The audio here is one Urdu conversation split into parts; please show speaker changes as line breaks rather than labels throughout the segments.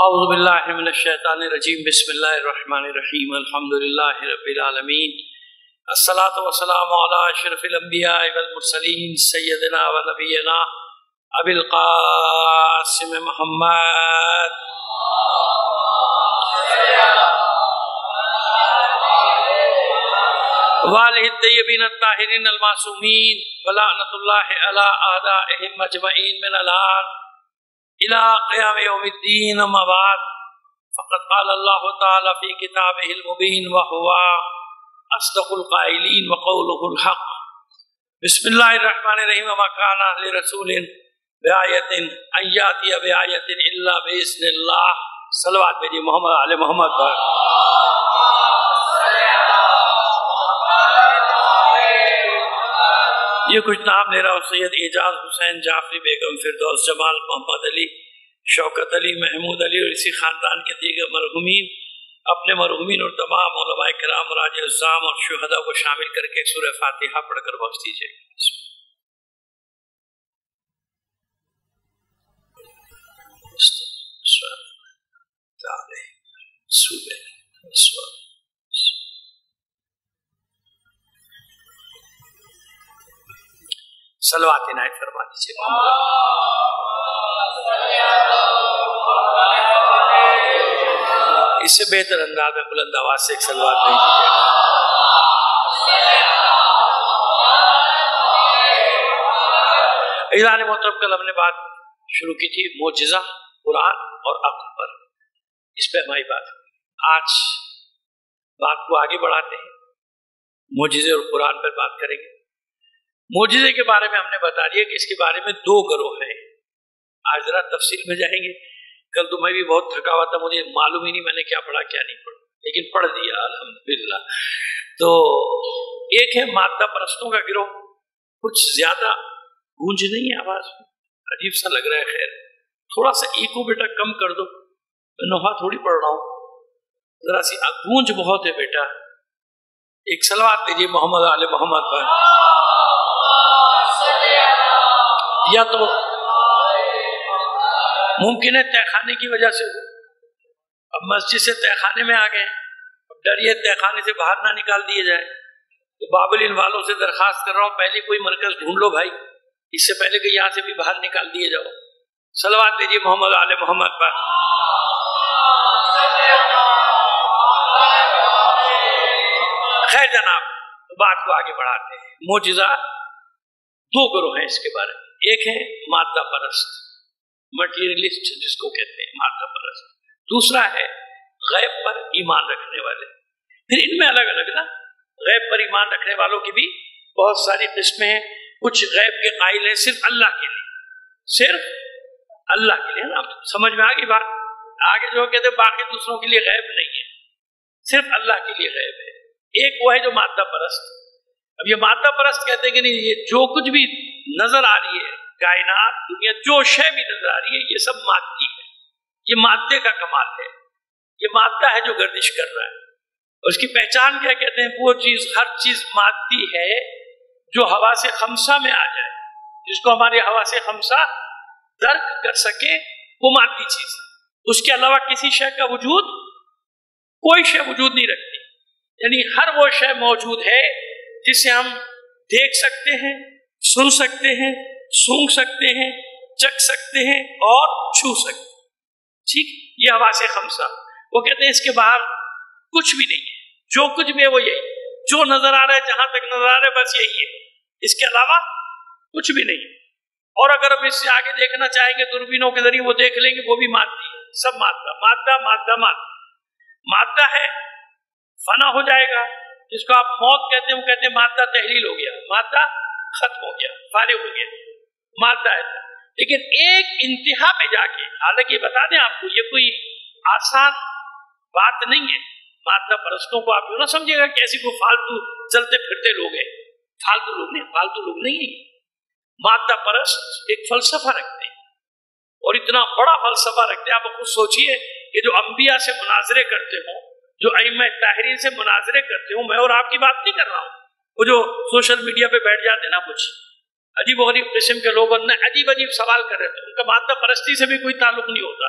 اعوذ باللہ من الشیطان الرجیم بسم اللہ الرحمن الرحیم الحمدللہ رب العالمین الصلاۃ والسلام علی اشرف الانبیاء والمرسلین سیدنا و نبینا ابی القاسم محمد وآلہ الطیبین الطاہرین المعصومین ولعنۃ اللہ علی اعدائہم اجمعین من الان الى قیام یوم الدین. اما بعد فقد قال اللہ تعالی فی کتابہ المبین وہو اصدق القائلین وقولہ الحق. بسم اللہ الرحمن الرحیم. وما کان لرسول بآیۃ ان یأتی بآیۃ الا باذن اللہ. صلوات بھیجیے محمد علی محمد پر. یہ کچھ نام لے رہا ہوں: سید اعجاز حسین جعفری بیگم، فردوس جمال، محمد علی، شوکت علی، محمود علی اور اسی خاندان کے دیگر مرحومین. اپنے مرحومین اور تمام علماء کرام، راج الزام اور شہداء کو شامل کر کے سورہ فاتحہ پڑھ کر بخش دیجیے. صلوات عنایت فرما دیجیے. اس سے بہتر انداز میں بلند آواز سے ایک صلوات نہیں دیجیے. اعزاز محترم، کل ہم نے بات شروع کی تھی معجزہ قرآن اور عقل پر. اس پہ ہماری بات ہوئی. آج بات کو آگے بڑھاتے ہیں، معجزے اور قرآن پر بات کریں گے. معجزے کے بارے میں ہم نے بتا دیا کہ اس کے بارے میں دو گروہ ہیں. آج ذرا تفصیل میں جائیں گے. کل تو میں بھی بہت تھکا ہوا تھا، مجھے معلوم ہی نہیں میں نے کیا پڑھا کیا نہیں پڑھا، لیکن پڑھ دیا الحمدللہ. تو ایک ہے مادہ پرستوں کا گروہ. کچھ زیادہ گونج نہیں ہے آواز میں، عجیب سا لگ رہا ہے. خیر تھوڑا سا ایکو بیٹا کم کر دو، میں نوحہ تھوڑی پڑھ رہا ہوں، ذرا سی گونج بہت ہے بیٹا. ایک صلوات دیجیے محمد علی محمد پر. یا تو ممکن ہے تہ خانے کی وجہ سے ہو. اب مسجد سے تہ خانے میں آ گئے، اب ڈر یہ تہ خانے سے باہر نہ نکال دیے جائے. تو بابلین والوں سے درخواست کر رہا ہوں، پہلے کوئی مرکز ڈھونڈ لو بھائی، اس سے پہلے کہ یہاں سے بھی باہر نکال دیے جاؤ. صلوات دیجیے محمد علی محمد پر. خیر جناب، بات کو آگے بڑھاتے ہیں. معجزہ دو گروہ ہیں اس کے بارے میں. ایک ہے مادہ پرست، مٹیریلسٹ جس کو کہتے ہیں، مادہ پرست. دوسرا ہے غیب پر ایمان رکھنے والے. پھر ان میں الگ الگ نا، غیب پر ایمان رکھنے والوں کی بھی بہت ساری قسمیں ہیں. کچھ غیب کے قائل ہیں صرف اللہ کے لیے، صرف اللہ کے لیے. نا سمجھ میں آگئی بات؟ آگے جو کہتے ہیں باقی دوسروں کے لیے غیب نہیں ہے، صرف اللہ کے لیے غیب ہے. ایک وہ ہے جو مادہ پرست. اب یہ مادہ پرست کہتے ہیں کہ نہیں، یہ جو کچھ بھی نظر آ رہی ہے، کائنات دنیا جو شے بھی نظر آ رہی ہے، یہ سب مادی ہے. یہ مادے کا کمال ہے. یہ مادہ ہے جو گردش کر رہا ہے. اور اس کی پہچان کیا کہتے ہیں؟ وہ چیز، ہر چیز مادی ہے جو حواس خمسہ میں آ جائے، جس کو ہماری حواس خمسہ درک کر سکے، وہ مادی چیز. اس کے علاوہ کسی شے کا وجود، کوئی شے وجود نہیں رکھتی. یعنی ہر وہ شے موجود ہے جسے ہم دیکھ سکتے ہیں، سن سکتے ہیں، سونگھ سکتے ہیں، چکھ سکتے ہیں اور چھو سکتے ہیں. ٹھیک، یہ حواس خمسہ. وہ کہتے ہیں اس کے باہر کچھ بھی نہیں ہے. جو کچھ بھی ہے وہ یہی، جو نظر آ رہا ہے، جہاں تک نظر آ رہا ہے بس یہی ہے، اس کے علاوہ کچھ بھی نہیں. اور اگر ہم اس سے آگے دیکھنا چاہیں گے دوربینوں کے ذریعے، وہ دیکھ لیں گے، وہ بھی مادی ہے. سب مادہ مادہ مادہ مادہ. مادہ ہے فنا ہو جائے گا، جس کو آپ موت کہتے ہیں. وہ کہتے ہیں مادہ تحلیل ہو گیا، مادہ ختم ہو گیا، فارغ ہو گیا، مادہ ہے. لیکن ایک انتہا پہ جا کے، حالانکہ بتا دیں آپ کو، یہ کوئی آسان بات نہیں ہے. مادہ پرستوں کو آپ یوں نہ سمجھے گا کہ ایسی کوئی فالتو چلتے پھرتے لوگ ہیں. فالتو لوگ نہیں، فالتو لوگ نہیں ہیں. مادہ پرست ایک فلسفہ رکھتے ہیں، اور اتنا بڑا فلسفہ رکھتے ہیں. آپ خود سوچئے کہ جو انبیاء سے مناظرے کرتے ہوں، جو ائمہ طاہرین سے مناظرے کرتے ہوں، میں اور آپ کی بات نہیں کر رہا ہوں، وہ جو سوشل میڈیا پہ بیٹھ جاتے نا کچھ عجیب و غریب قسم کے لوگ، عجیب عجیب سوال کر رہے تھے، ان کا مادہ پرستی سے بھی کوئی تعلق نہیں ہوتا.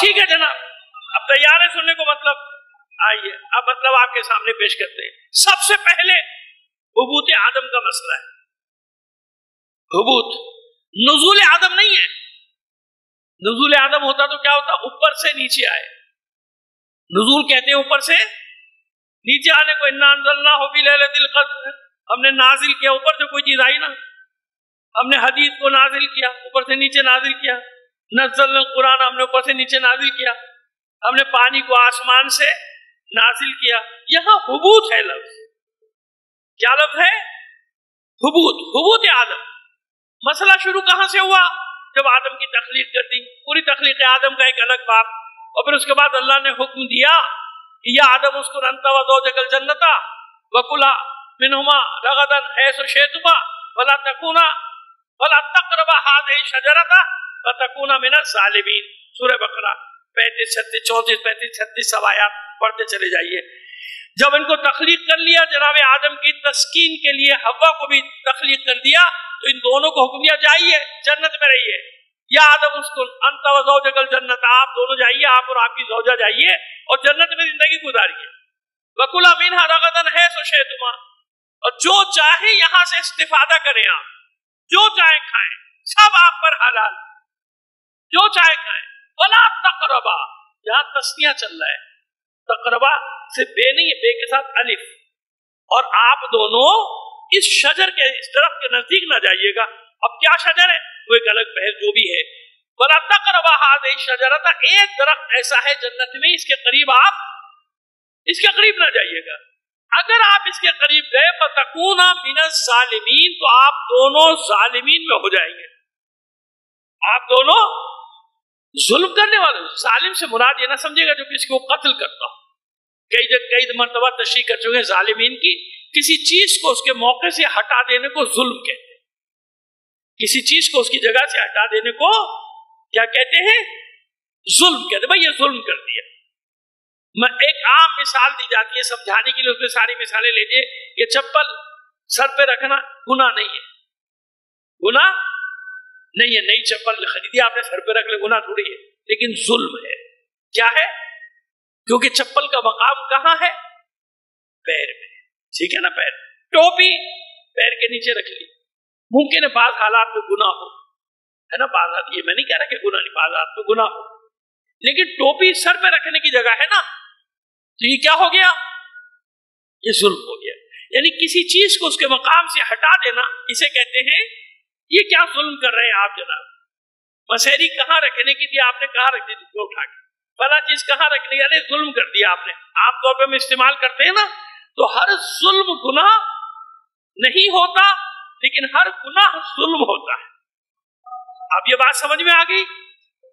ٹھیک ہے جناب، اب تیار ہے سننے کو؟ مطلب آئیے اب مطلب آپ کے سامنے پیش کرتے ہیں۔ سب سے پہلے حبوط آدم کا مسئلہ ہے۔ حبوط نزول آدم نہیں ہے۔ نزول آدم ہوتا تو کیا ہوتا؟ اوپر سے نیچے آئے۔ نزول کہتے ہیں اوپر سے نیچے آنے کو۔ انا انزلناہ فی لیلۃ القدر، ہم نے نازل کیا، اوپر سے کوئی چیز آئی نا۔ ہم نے حدیث کو نازل کیا، اوپر سے نیچے نازل کیا۔ نزل القرآن، ہم نے اوپر سے نیچے نازل کیا۔ ہم نے پانی کو آسمان سے نازل کیا۔ یہاں حبوط ہے لفظ۔ کیا لفظ ہے؟ حبوط، حبوط آدم۔ مسئلہ شروع کہاں سے ہوا؟ جب آدم کی تخلیق کر دی، پوری تخلیق آدم کا ایک الگ باب، اور پھر اس کے بعد اللہ نے حکم دیا کہ یا آدم اسکن انت وزوجک الجنۃ وکلا منہما رغدا حیث شئتما ولا تقربا هذه الشجرۃ فتکونا من الظالمین۔ سورہ بقرہ 35 36 34 35 36 سب آیات پڑھتے چلے جائیے۔ جب ان کو تخلیق کر لیا، جناب آدم کی تسکین کے لیے حوا کو بھی تخلیق کر دیا، تو ان دونوں کو حکم دیا جائیے جنت میں رہیے۔ یا آدم اسکن انت وزوجک الجنۃ، آپ دونوں جائیے، آپ اور آپ کی زوجہ جائیے اور جنت میں زندگی گزاریے۔ وکلا منھا رغدا حیث شئتما، اور جو چاہے یہاں سے استفادہ کریں، آپ جو چاہے کھائیں، سب آپ پر حلال، جو چاہے کھائیں۔ ولا تقربا، یہاں تسنیہ چل رہا ہے، تقربا سے بے نہیں ہے، بے کے ساتھ الف، اور آپ دونوں اس شجر کے، اس درخت کے نزدیک نہ جائیے گا۔ اب کیا شجر ہے؟ وہ ایک الگ بحث جو بھی ہے۔ ولا تقربا هذه الشجرۃ، ایک درخت ایسا ہے جنت میں، اس کے قریب آپ اس کے قریب نہ جائیے گا۔ اگر آپ اس کے قریب گئے فتکونا من الظالمین، تو آپ دونوں ظالمین میں ہو جائیں گے۔ آپ دونوں ظلم کرنے والے۔ ظالم سے مراد یہ نہ سمجھے گا جو کسی کو قتل کرتا ہو۔ کئی مرتبہ تشریح کر چکے ہیں ظالمین کی، کسی چیز کو اس کے موقع سے ہٹا دینے کو ظلم کہتے ہیں۔ کسی چیز کو اس کی جگہ سے ہٹا دینے کو کیا کہتے ہیں؟ ظلم کہتے ہیں۔ بھائی یہ ظلم کر دیا۔ ایک عام مثال دی جاتی ہے سمجھانے کے لیے، اس میں ساری مثالیں لیجیے کہ چپل سر پہ رکھنا گناہ نہیں ہے، گناہ نہیں ہے۔ نئی چپل خریدی آپ نے، سر پہ رکھ لے، گناہ تھوڑی ہے، لیکن ظلم ہے۔ کیا ہے؟ کیونکہ چپل کا مقام کہاں ہے؟ پیر میں، ٹھیک ہے نا؟ پیر، ٹوپی پیر کے نیچے رکھ لی، ممکن ہے بعض حالات میں گناہ ہو، ہے نا؟ بعض حالات، یہ میں نہیں کہہ رہا کہ گناہ نہیں، بعض حالات میں گناہ ہو، لیکن ٹوپی سر پہ رکھنے کی جگہ ہے نا، تو یہ کیا ہو گیا؟ یہ ظلم ہو گیا۔ یعنی کسی چیز کو اس کے مقام سے ہٹا دینا، اسے کہتے ہیں یہ کیا ظلم کر رہے ہیں آپ جناب؟ مسحری کہاں رکھنے کی تھی آپ نے، کہاں رکھ دی تھی اٹھا کے؟ فلاں چیز کہاں رکھنے کی؟ ارے ظلم کر دیا آپ نے۔ عام طور پہ ہم استعمال کرتے ہیں نا، تو ہر ظلم گناہ نہیں ہوتا، لیکن ہر گناہ ظلم ہوتا ہے۔ اب یہ بات سمجھ میں آ گئی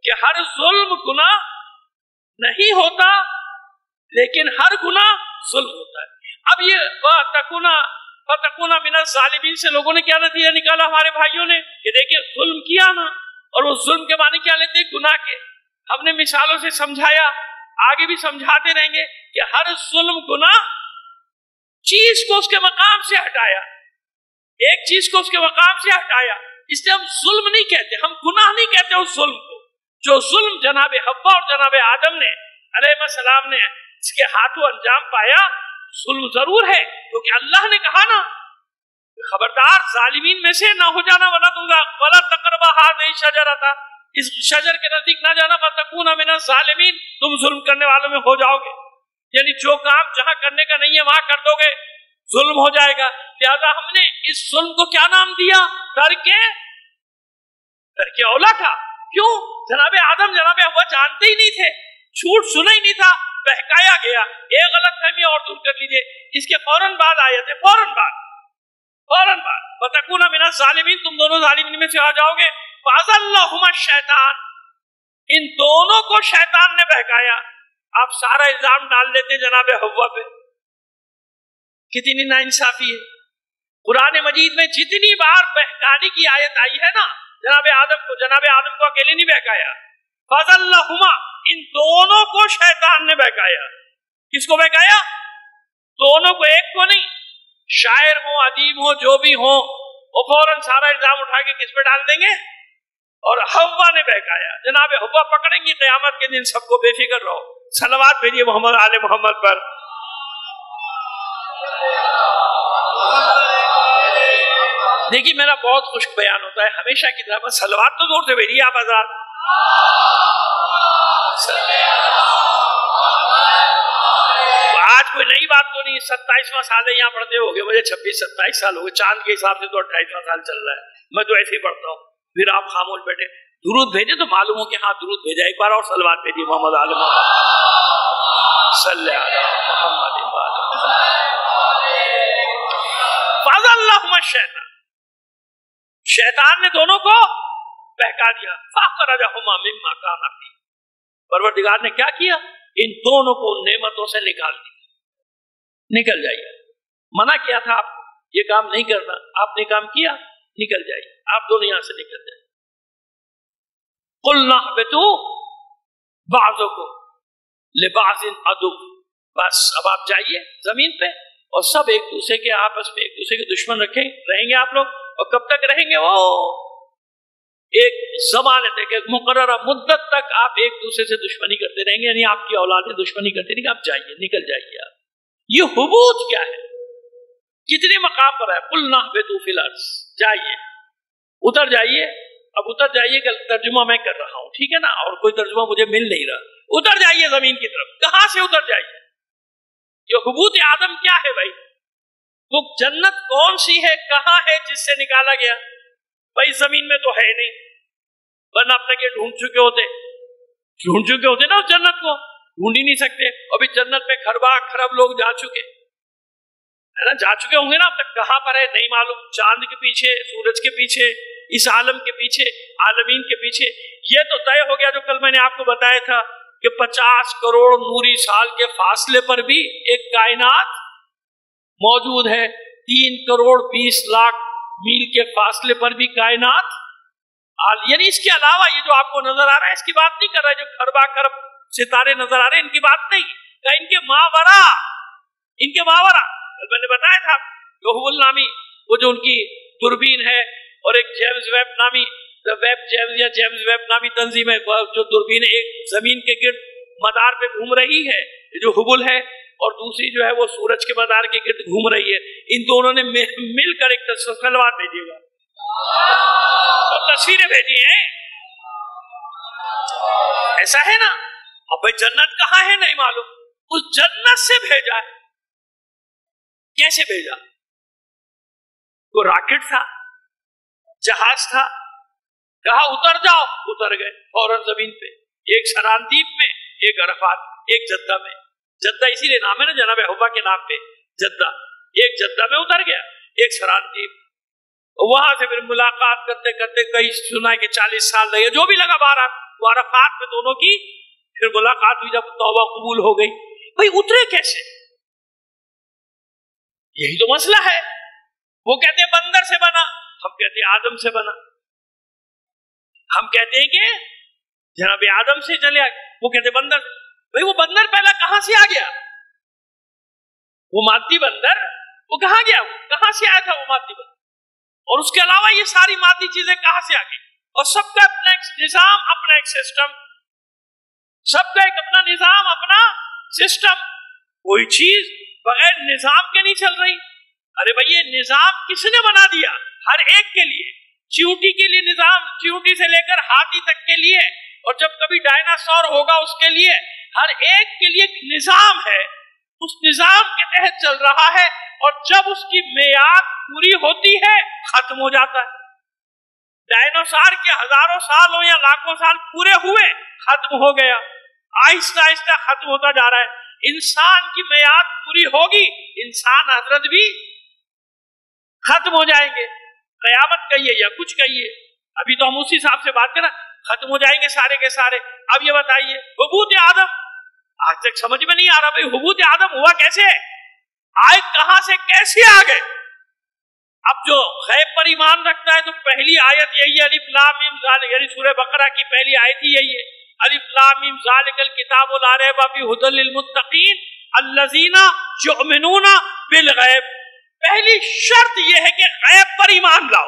کہ ہر ظلم گناہ نہیں ہوتا، لیکن ہر گناہ ظلم ہوتا ہے۔ اب یہ فتکونا من الظالمین سے لوگوں نے کیا نتیجہ نکالا ہمارے بھائیوں نے کہ دیکھیں ظلم کیا نا، اور وہ ظلم کے معنی کیا لیتے ہیں؟ گناہ کے۔ ہم نے مثالوں سے سمجھایا، آگے بھی سمجھاتے رہیں گے کہ ہر ظلم گناہ چیز کو اس کے مقام سے ہٹایا، ایک چیز کو اس کے مقام سے ہٹایا، اس لیے ہم ظلم نہیں کہتے، ہم گناہ نہیں کہتے اس ظلم کو۔ جو ظلم جناب حوا اور جناب آدم نے علیہ السلام نے اس کے ہاتھوں انجام پایا، ظلم ضرور ہے، کیونکہ اللہ نے کہا نا خبردار ظالمین میں سے نہ ہو جانا، ولا تقربا هذه الشجرۃ، اس شجر کے نزدیک نہ جانا، فتکونا من الظالمین، تم ظلم کرنے والوں میں ہو جاؤ گے۔ یعنی جو کام جہاں کرنے کا نہیں ہے وہاں کر دو گے، ظلم ہو جائے گا۔ لہذا ہم نے اس ظلم کو کیا نام دیا؟ ترک اولا تھا۔ کیوں؟ جناب آدم جناب حوا جانتے ہی نہیں تھے، جھوٹ سنا ہی نہیں تھا، بہکایا گیا۔ ایک غلط فہمی اور دور کر لیجیے، اس کے فوراً بعد آئے تھے، فوراً بعد فتکونا من الظالمین، تم دونوں ظالمین میں سے آ جاؤ گے۔ فَأَزَلَّهُمَا الشَّيْطَانُ، ان دونوں کو شیطان نے بہکایا۔ آپ سارا الزام ڈال دیتے جناب حوا پہ، کتنی ناانصافی ہے۔ قرآن مجید میں جتنی بار بہکانے کی آیت آئی ہے نا، جناب آدم کو اکیلے نہیں بہکایا، فَأَزَلَّهُمَا، ان دونوں کو شیطان نے بہکایا۔ کس کو بہکایا؟ دونوں کو، ایک کو نہیں۔ شاعر ہو، ادیب ہو، جو بھی ہو، وہ فوراً سارا الزام اٹھا کے کس پہ ڈال دیں گے؟ اور ہوا نے بہکایا. جناب ہوا پکڑیں گی قیامت کے دن سب کو. بے فکر رہو. صلوات بھیجیے محمد آل محمد پر. دیکھیے میرا بہت خشک بیان ہوتا ہے ہمیشہ کی طرح. صلوات تو زور سے بھیجیے آپ حضرات. آج کوئی نئی بات تو نہیں. 27واں سال ہے یہاں پڑھتے ہو گئے. مجھے 26-27 سال ہو گئے. چاند کے حساب سے تو 28واں سال چل رہا ہے. میں تو ایسے ہی پڑھتا ہوں. پھر آپ خاموش بیٹھے. درود بھیجے تو معلوم ہو کہ ہاں درود بھیجا. ایک بار اور صلوات بھیجیے محمد آل محمد صلی علی محمد. فَأَزَلَّهُمَا الشَّيْطَانُ. شیطان نے دونوں کو بہکا دیا. فَأَخْرَجَهُمَا مِمَّا كَانَا فِيهِ. پروردگار نے کیا کیا؟ ان دونوں کو نعمتوں سے نکال دیا. نکل جائیے. منع کیا تھا آپ کو یہ کام نہیں کرنا, آپ نے کام کیا, نکل جائیے. آپ دونوں یہاں سے نکل جائیے. قُلْنَا اهْبِطُوا بَعْضُكُمْ لِبَعْضٍ عَدُوٌّ. بس اب آپ جائیے زمین پہ اور سب ایک دوسرے کے آپس میں ایک دوسرے کے دشمن رہیں گے آپ لوگ. اور کب تک رہیں گے؟ وہ ایک زمانے تک, ایک مقررہ مدت تک آپ ایک دوسرے سے دشمنی کرتے رہیں گے. یعنی آپ کی اولادیں دشمنی کرتے رہیں گے. آپ جائیے, نکل جائیے. آپ یہ حبوط کیا ہے؟ کتنے مقام پر ہے؟ قُلْنَا اهْبِطُوا فِي الْأَرْضِ. جائیے, اتر جائیے. اب اتر جائیے کا ترجمہ میں کر رہا ہوں, ٹھیک ہے نا, اور کوئی ترجمہ مجھے مل نہیں رہا. اتر جائیے زمین کی طرف. کہاں سے اتر جائیے؟ یہ حبوط آدم کیا ہے بھائی؟ وہ جنت کون سی ہے, کہاں ہے جس سے نکالا گیا؟ بھائی زمین میں تو ہے نہیں, ورنہ اب تک یہ ڈھونڈ چکے ہوتے نا اس جنت کو. ڈھونڈ ہی نہیں سکتے. ابھی جنت میں خرب لوگ جا چکے ہے نا, جا چکے ہوں گے نا. اب تک کہاں پر ہے نہیں معلوم. چاند کے پیچھے, سورج کے پیچھے, اس عالم کے پیچھے, عالمین کے پیچھے. یہ تو طے ہو گیا جو کل میں نے آپ کو بتایا تھا کہ 50 کروڑ نوری سال کے فاصلے پر بھی ایک کائنات موجود ہے. 3 کروڑ 20 لاکھ میل کے فاصلے پر بھی کائنات. یعنی اس کے علاوہ یہ جو آپ کو نظر آ رہا ہے اس کی بات نہیں کر رہا ہے. جو خرب ستارے نظر آ رہے ہیں ان کی بات نہیں. کہ ان کے ماورا میں نے بتایا تھا جو ہبل نامی وہ جو ان کی دوربین ہے, اور ایک جیمز ویب نامی جیمز ویب نامی تنظیم ہے جو دوربین ایک زمین کے گرد مدار پہ گھوم رہی ہے جو ہبل ہے, اور دوسری جو ہے وہ سورج کے مدار کے گرد گھوم رہی ہے. ان دونوں نے مل کر ایک صلوات بھیجیے گا اور تصویریں بھیجی ہیں. ایسا ہے نا. اب بھائی جنت کہاں ہے نہیں معلوم. اس جنت سے بھیجا ہے. کیسے بھیجا؟ وہ راکٹ تھا, جہاز تھا, کہا اتر جاؤ, اتر گئے فوراً زمین پہ. ایک سراندیپ میں, ایک عرفات, ایک جدہ میں. جدہ اسی لیے نام ہے نا جناب حوا کے نام پہ جدہ. ایک جدہ میں اتر گیا, ایک سراندیپ. وہاں سے پھر ملاقات کرتے کرتے کئی سنا کہ 40 سال لگے, جو بھی لگا. وہ عرفات میں دونوں کی پھر ملاقات ہوئی جب توبہ قبول ہو گئی. بھائی اترے کیسے؟ یہی تو مسئلہ ہے. وہ کہتے ہیں بندر سے بنا, ہم کہتے ہیں آدم سے بنا. ہم کہتے ہیں کہ جناب آدم سے چلے آگے, وہ کہتے ہیں بندر. بھائی وہ بندر پہلا کہاں سے آ گیا؟ وہ مادی بندر وہ کہاں گیا؟ کہاں سے آیا تھا وہ مادی بندر؟ اور اس کے علاوہ یہ ساری مادی چیزیں کہاں سے آ گئی؟ اور سب کا اپنا ایک نظام, اپنا ایک سسٹم, سب کا ایک اپنا نظام, اپنا سسٹم. کوئی چیز بغیر نظام کے نہیں چل رہی. ارے بھائی یہ نظام کس نے بنا دیا؟ ہر ایک کے لیے. چیونٹی کے لیے نظام, چیونٹی سے لے کر ہاتھی تک کے لیے, اور جب کبھی ڈائناسور ہوگا اس کے لیے. ہر ایک کے لیے ایک نظام ہے, اس نظام کے تحت چل رہا ہے. اور جب اس کی میعاد پوری ہوتی ہے ختم ہو جاتا ہے. ڈائناسور کے ہزاروں سال ہو یا لاکھوں سال پورے ہوئے, ختم ہو گیا. آہستہ آہستہ ختم ہوتا جا رہا ہے. انسان کی میعاد پوری ہوگی, انسان حضرت بھی ختم ہو جائیں گے. قیامت کہیے یا کچھ کہیے, ابھی تو ہم اسی حساب سے بات کریں, ختم ہو جائیں گے سارے کے سارے. اب یہ بتائیے حبوط آدم آج تک سمجھ میں نہیں آ رہا. بھائی حبوط آدم ہوا کیسے, آئے کہاں سے, کیسے آ گئے؟ اب جو غیب پر ایمان رکھتا ہے تو پہلی آیت یہی ہے, الف لام میم ذالک, یعنی سورہ بقرہ کی پہلی آیت ہی یہی ہے, الف لام میم ذالک الکتاب لا ریب فیہ ھدی للمتقین الذین یؤمنون بالغیب. پہلی شرط یہ ہے کہ غیب پر ایمان لاؤ.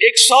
100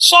100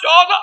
14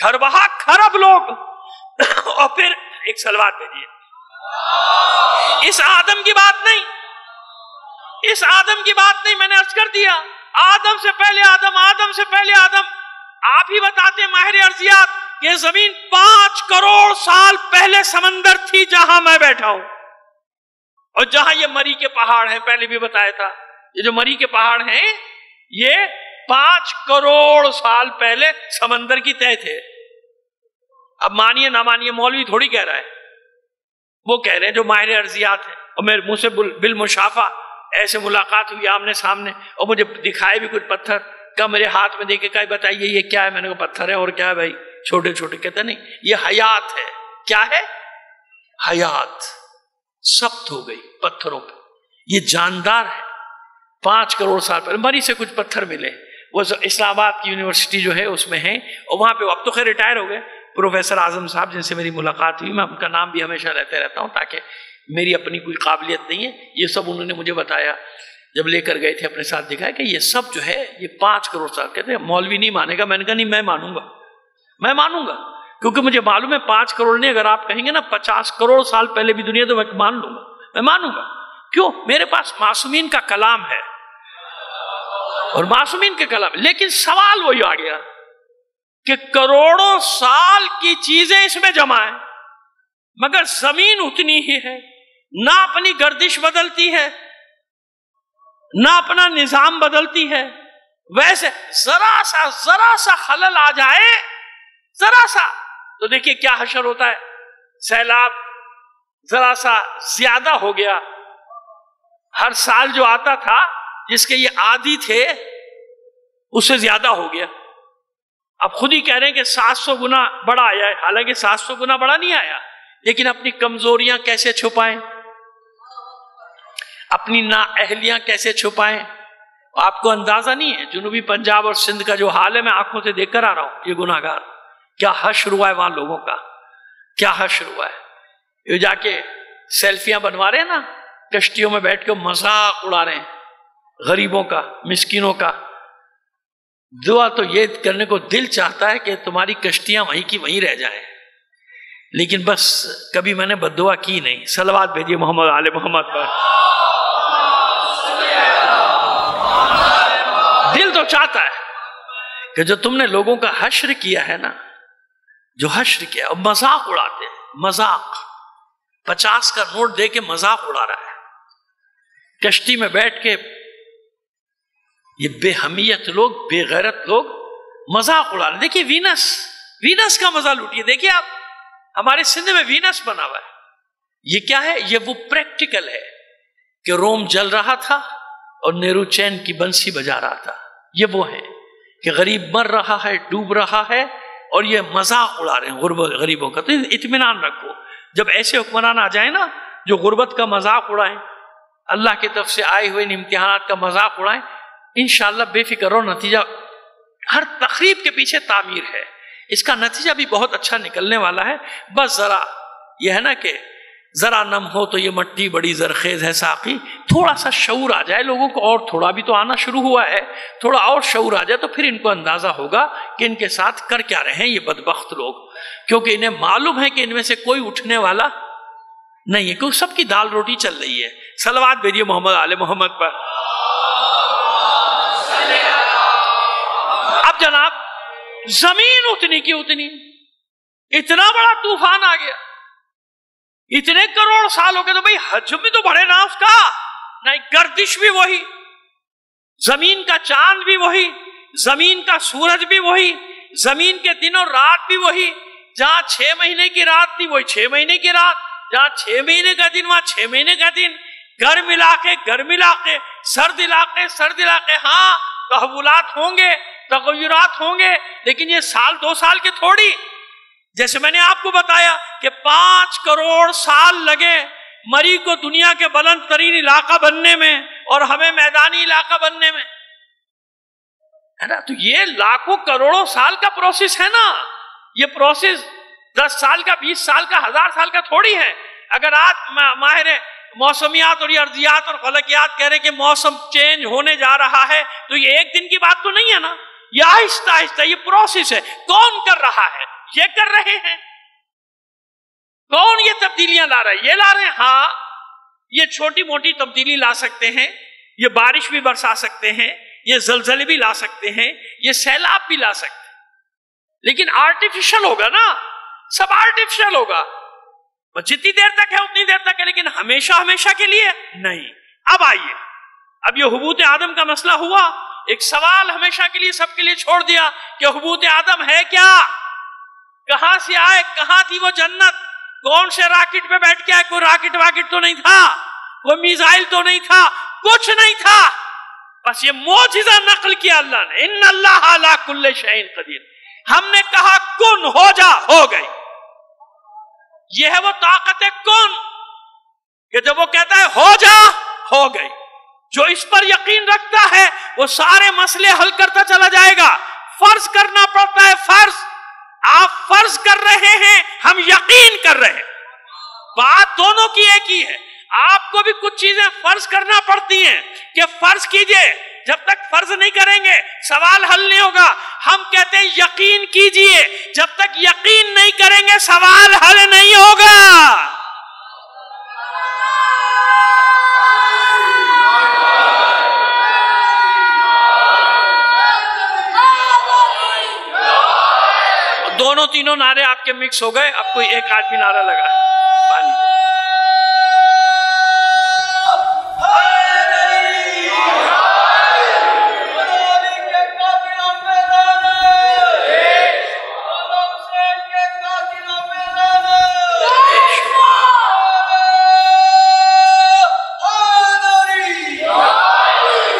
خربہ خرب لوگ، اور پھر ایک صلوات بھیجیے. اس آدم کی بات نہیں، اس آدم کی بات نہیں، میں نے عرض کر دیا آدم سے پہلے آدم، آدم سے پہلے آدم. آپ ہی بتاتے ماہر ارضیات کہ زمین 5 کروڑ سال پہلے سمندر تھی جہاں میں بیٹھا ہوں، اور جہاں یہ مری کے پہاڑ ہیں، پہلے بھی بتایا تھا یہ جو مری کے پہاڑ ہیں یہ 5 کروڑ سال پہلے سمندر کی تہہ تھے. اب مانیے نہ مانیے، مولوی تھوڑی کہہ رہا ہے، وہ کہہ رہے ہیں جو ماہر ارضیات ہیں. اور میرے منہ سے بالمشافہ ایسے ملاقات ہوئی آمنے سامنے، اور مجھے دکھائے بھی کچھ پتھر، کا میرے ہاتھ میں دے کے کہا بتائیے یہ کیا ہے؟ میں نے کہا پتھر ہے. اور کیا ہے بھائی؟ چھوٹے چھوٹے. کہتا نہیں یہ حیات ہے. کیا ہے؟ حیات. ثبت ہو گئی پتھروں پہ، یہ جاندار ہے. 5 کروڑ سال پہلے مری سے کچھ پتھر ملے، وہ اسلام آباد کی یونیورسٹی جو ہے اس میں ہیں، اور وہاں پہ اب تو خیر ریٹائر ہو گئے پروفیسر اعظم صاحب جن سے میری ملاقات ہوئی. میں ان کا نام بھی ہمیشہ لیتے رہتا ہوں تاکہ میری اپنی کوئی قابلیت نہیں ہے، یہ سب انہوں نے مجھے بتایا جب لے کر گئے تھے اپنے ساتھ، دکھایا کہ یہ سب جو ہے یہ 5 کروڑ سال. کہتے ہیں مولوی نہیں مانے گا. میں نے کہا نہیں میں مانوں گا، میں مانوں گا، کیونکہ مجھے معلوم ہے 5 کروڑ نہیں، اگر آپ کہیں گے نا 50 کروڑ سال پہلے بھی دنیا، تو میں مان لوں گا، میں مانوں گا. کیوں؟ میرے پاس معصومین کا کلام ہے اور معصومین کے کلام. لیکن سوال وہی آ گیا کہ کروڑوں سال کی چیزیں اس میں جمع ہیں، مگر زمین اتنی ہی ہے، نہ اپنی گردش بدلتی ہے نہ اپنا نظام بدلتی ہے. ویسے ذرا سا خلل آ جائے، ذرا سا، تو دیکھیے کیا حشر ہوتا ہے. سیلاب ذرا سا زیادہ ہو گیا، ہر سال جو آتا تھا جس کے یہ عادی تھے اس سے زیادہ ہو گیا. اب خود ہی کہہ رہے ہیں کہ 700 گنا بڑا آیا ہے، حالانکہ 700 گنا بڑا نہیں آیا، لیکن اپنی کمزوریاں کیسے چھپائیں، اپنی نااہلیاں کیسے چھپائیں. آپ کو اندازہ نہیں ہے جنوبی پنجاب اور سندھ کا جو حال ہے، میں آنکھوں سے دیکھ کر آ رہا ہوں. یہ گناہگار کیا حشر ہوا ہے وہاں لوگوں کا، کیا حشر ہوا ہے. یہ جا کے سیلفیاں بنوا رہے ہیں نا، کشتیوں میں بیٹھ کے مذاق اڑا رہے ہیں غریبوں کا، مسکینوں کا. دعا تو یہ کرنے کو دل چاہتا ہے کہ تمہاری کشتیاں وہیں کی وہیں رہ جائیں، لیکن بس کبھی میں نے بددعا کی نہیں. صلوات بھیجیے محمد آل محمد پر. دل تو چاہتا ہے کہ جو تم نے لوگوں کا حشر کیا ہے نا، جو حشر کیا، اور مذاق اڑاتے ہیں. مذاق 50 کا نوٹ دے کے مذاق اڑا رہا ہے کشتی میں بیٹھ کے. یہ بے حمیت لوگ، بے غیرت لوگ مذاق اڑا رہے ہیں. دیکھیے وینس کا مزہ لوٹیے. دیکھیے آپ ہمارے سندھ میں وینس بنا ہوا ہے. یہ کیا ہے؟ یہ وہ پریکٹیکل ہے کہ روم جل رہا تھا اور نیرو چین کی بنسی بجا رہا تھا. یہ وہ ہے کہ غریب مر رہا ہے، ڈوب رہا ہے، اور یہ مذاق اڑا رہے ہیں غریبوں کا. تو اطمینان رکھو، جب ایسے حکمران آ جائیں نا جو غربت کا مذاق اڑائیں، اللہ کی طرف سے آئے ہوئے ان امتحانات کا مذاق اڑائیں، انشاءاللہ بے فکر رہو، نتیجہ ہر تقریب کے پیچھے تعمیر ہے، اس کا نتیجہ بھی بہت اچھا نکلنے والا ہے. بس ذرا یہ ہے نا کہ ذرا نم ہو تو یہ مٹی بڑی زرخیز ہے ساقی. تھوڑا سا شعور آ جائے لوگوں کو، اور تھوڑا بھی تو آنا شروع ہوا ہے، تھوڑا اور شعور آ جائے تو پھر ان کو اندازہ ہوگا کہ ان کے ساتھ کر کیا رہے ہیں یہ بدبخت لوگ. کیونکہ انہیں معلوم ہے کہ ان میں سے کوئی اٹھنے والا نہیں ہے، کیونکہ سب کی دال روٹی چل رہی ہے. صلوات بھیجیے محمد آل محمد پر. اب جناب زمین اتنی کی اتنی، اتنا بڑا طوفان آ گیا، اتنے کروڑ سال ہو گئے، تو بھائی حجم بھی تو بڑھے نا اس کا. نہیں، گردش بھی وہی، زمین کا چاند بھی وہی، زمین کا سورج بھی وہی، زمین کے دن اور رات بھی وہی. جہاں 6 مہینے کی رات تھی وہی 6 مہینے کی رات، جہاں 6 مہینے کا دن وہاں 6 مہینے کا دن. گرم علاقے، سرد علاقے. ہاں تحولات ہوں گے، تغیرات ہوں گے، لیکن یہ سال 2 سال کے تھوڑی. جیسے میں نے آپ کو بتایا کہ 5 کروڑ سال لگے مری کو دنیا کے بلند ترین علاقہ بننے میں، اور ہمیں میدانی علاقہ بننے میں، ہے نا. تو یہ لاکھوں کروڑوں سال کا پروسیس ہے نا. یہ پروسیس 10 سال کا، 20 سال کا، 1000 سال کا تھوڑی ہے. اگر آج ماہر موسمیات اور یہ ارضیات اور فلکیات کہہ رہے کہ موسم چینج ہونے جا رہا ہے، تو یہ ایک دن کی بات تو نہیں ہے نا، یہ آہستہ آہستہ یہ پروسیس ہے. کون کر رہا ہے؟ یہ کر رہے ہیں. کون یہ تبدیلیاں لا رہا ہے؟ یہ لا رہے ہیں. ہاں یہ چھوٹی موٹی تبدیلی لا سکتے ہیں، یہ بارش بھی برسا سکتے ہیں، یہ زلزلے بھی لا سکتے ہیں، یہ سیلاب بھی لا سکتے ہیں، لیکن آرٹیفیشل ہوگا نا، سب آرٹیفیشل ہوگا. جتنی دیر تک ہے اتنی دیر تک ہے، لیکن ہمیشہ کے لیے نہیں. اب آئیے، اب یہ حبوط آدم کا مسئلہ ہوا. ایک سوال ہمیشہ کے لیے سب کے لیے چھوڑ دیا کہ حبوط آدم ہے کیا، کہاں سے آئے، کہاں تھی وہ جنت، کون سے راکٹ پہ بیٹھ کے آئے؟ کوئی راکٹ واکٹ تو نہیں تھا، کوئی میزائل تو نہیں تھا، کچھ نہیں تھا. بس یہ معجزہ نقل کیا اللہ نے. ان اللہ علی کل شیء قدیر. ہم نے کہا کن ہو جا، ہو گئی. یہ ہے وہ طاقت کن کہ جب وہ کہتا ہے ہو جا، ہو گئی. جو اس پر یقین رکھتا ہے وہ سارے مسئلے حل کرتا چلا جائے گا. فرض کرنا پڑتا ہے، فرض. آپ فرض کر رہے ہیں، ہم یقین کر رہے ہیں. بات دونوں کی ایک ہی ہے. آپ کو بھی کچھ چیزیں فرض کرنا پڑتی ہیں کہ فرض کیجئے. جب تک فرض نہیں کریں گے سوال حل نہیں ہوگا. ہم کہتے ہیں یقین کیجئے، جب تک یقین نہیں کریں گے سوال حل نہیں ہوگا. دونوں تینوں نعرے آپ کے مکس ہو گئے. اب کوئی ایک آدمی نعرہ لگا پانی دے.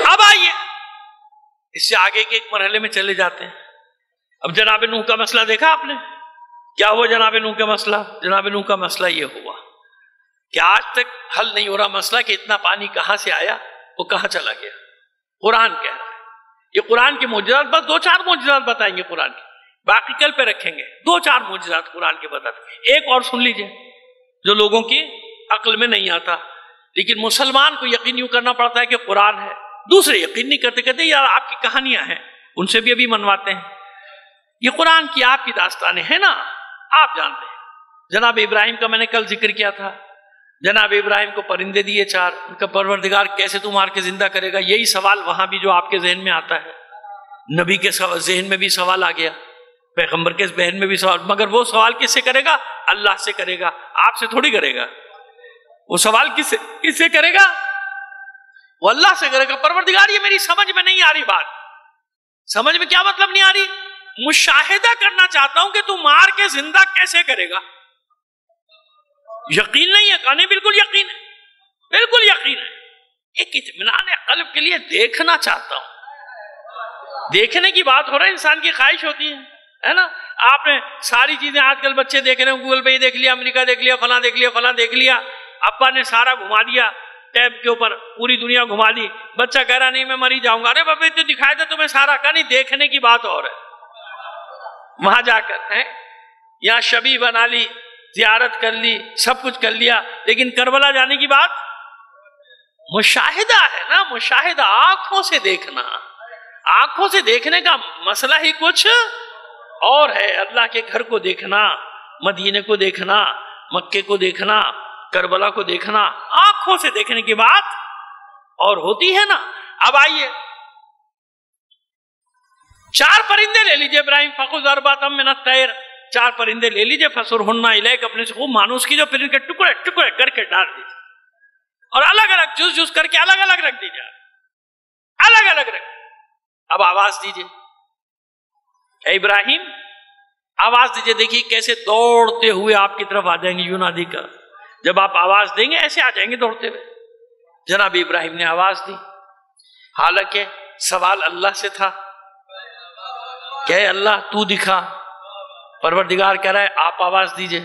اب آئیے اس سے آگے کے ایک مرحلے میں چلے جاتے ہیں. اب جناب نوح کا مسئلہ دیکھا آپ نے، کیا ہوا جناب نوح کا مسئلہ؟ جناب نوح کا مسئلہ یہ ہوا کہ آج تک حل نہیں ہو رہا مسئلہ کہ اتنا پانی کہاں سے آیا، وہ کہاں چلا گیا. قرآن کہہ رہا ہے. یہ قرآن کے معجزات، بس 2-4 معجزات بتائیں گے قرآن کے، باقی کل پہ رکھیں گے. 2-4 معجزات قرآن کے بتاتے. ایک اور سن لیجئے جو لوگوں کی عقل میں نہیں آتا، لیکن مسلمان کو یقین یوں کرنا پڑتا ہے کہ قرآن ہے. دوسرے یقین نہیں کرتے، کہتے یار آپ کی کہانیاں ہیں، ان سے بھی ابھی منواتے ہیں. یہ قرآن کی آپ کی داستانیں ہیں نا، آپ جانتے ہیں. جناب ابراہیم کا میں نے کل ذکر کیا تھا. جناب ابراہیم کو پرندے دیے 4، ان کا پروردگار کیسے تو مار کے زندہ کرے گا. یہی سوال وہاں بھی جو آپ کے ذہن میں آتا ہے. نبی کے ذہن میں بھی سوال آ گیا، پیغمبر کے ذہن میں بھی سوال. مگر وہ سوال کس سے کرے گا؟ اللہ سے کرے گا، آپ سے تھوڑی کرے گا. وہ سوال کس سے کرے گا؟ وہ اللہ سے کرے گا. پروردگار یہ میری سمجھ میں نہیں آ رہی بات. سمجھ میں کیا مطلب نہیں آ رہی؟ مشاہدہ کرنا چاہتا ہوں کہ تو مار کے زندہ کیسے کرے گا. یقین نہیں ہے؟ کہنے بالکل یقین ہے، بالکل یقین ہے. ایک اطمینان قلب کے لیے دیکھنا چاہتا ہوں. دیکھنے کی بات ہو رہا ہے، انسان کی خواہش ہوتی ہے نا. آپ نے ساری چیزیں آج کل بچے دیکھ رہے ہیں، گوگل پہ دیکھ لیا، امریکہ دیکھ لیا، فلاں دیکھ لیا، فلاں دیکھ لیا. ابا نے سارا گھما دیا ٹیب کے اوپر، پوری دنیا گھما دی. بچہ کہہ رہا نہیں میں مر ہی جاؤں گا. ارے بابا تو دکھایا تھا تمہیں سارا. کہا نہیں، دیکھنے کی بات اور ہے. وہاں جا کر ہے یہاں شبی بنا لی، زیارت کر لی، سب کچھ کر لیا، لیکن کربلا جانے کی بات مشاہدہ ہے نا. مشاہدہ آنکھوں سے دیکھنا. آنکھوں سے دیکھنے کا مسئلہ ہی کچھ اور ہے. اللہ کے گھر کو دیکھنا، مدینے کو دیکھنا، مکے کو دیکھنا، کربلا کو دیکھنا، آنکھوں سے دیکھنے کی بات اور ہوتی ہے نا. اب آئیے 4 پرندے لے لیجئے ابراہیم. فخذ اربعۃ من الطیر، 4 پرندے لے لیجئے. فصرہن الیک، اپنے سے خوب مانوس کی جو پرند کے ٹکڑے ٹکڑے کر کے ڈال دیجئے اور الگ الگ جز جز کر کے الگ الگ رکھ دیجئے، الگ الگ رکھ. اب آواز دیجئے اے ابراہیم، آواز دیجئے. دیکھیے کیسے دوڑتے ہوئے آپ کی طرف آ جائیں گے. یونادی کا جب آپ آواز دیں گے ایسے آ جائیں گے دوڑتے ہوئے. جناب ابراہیم نے آواز دی. حالانکہ سوال اللہ سے تھا کہ اے اللہ تو دکھا. پروردگار کہہ رہا ہے آپ آواز دیجئے.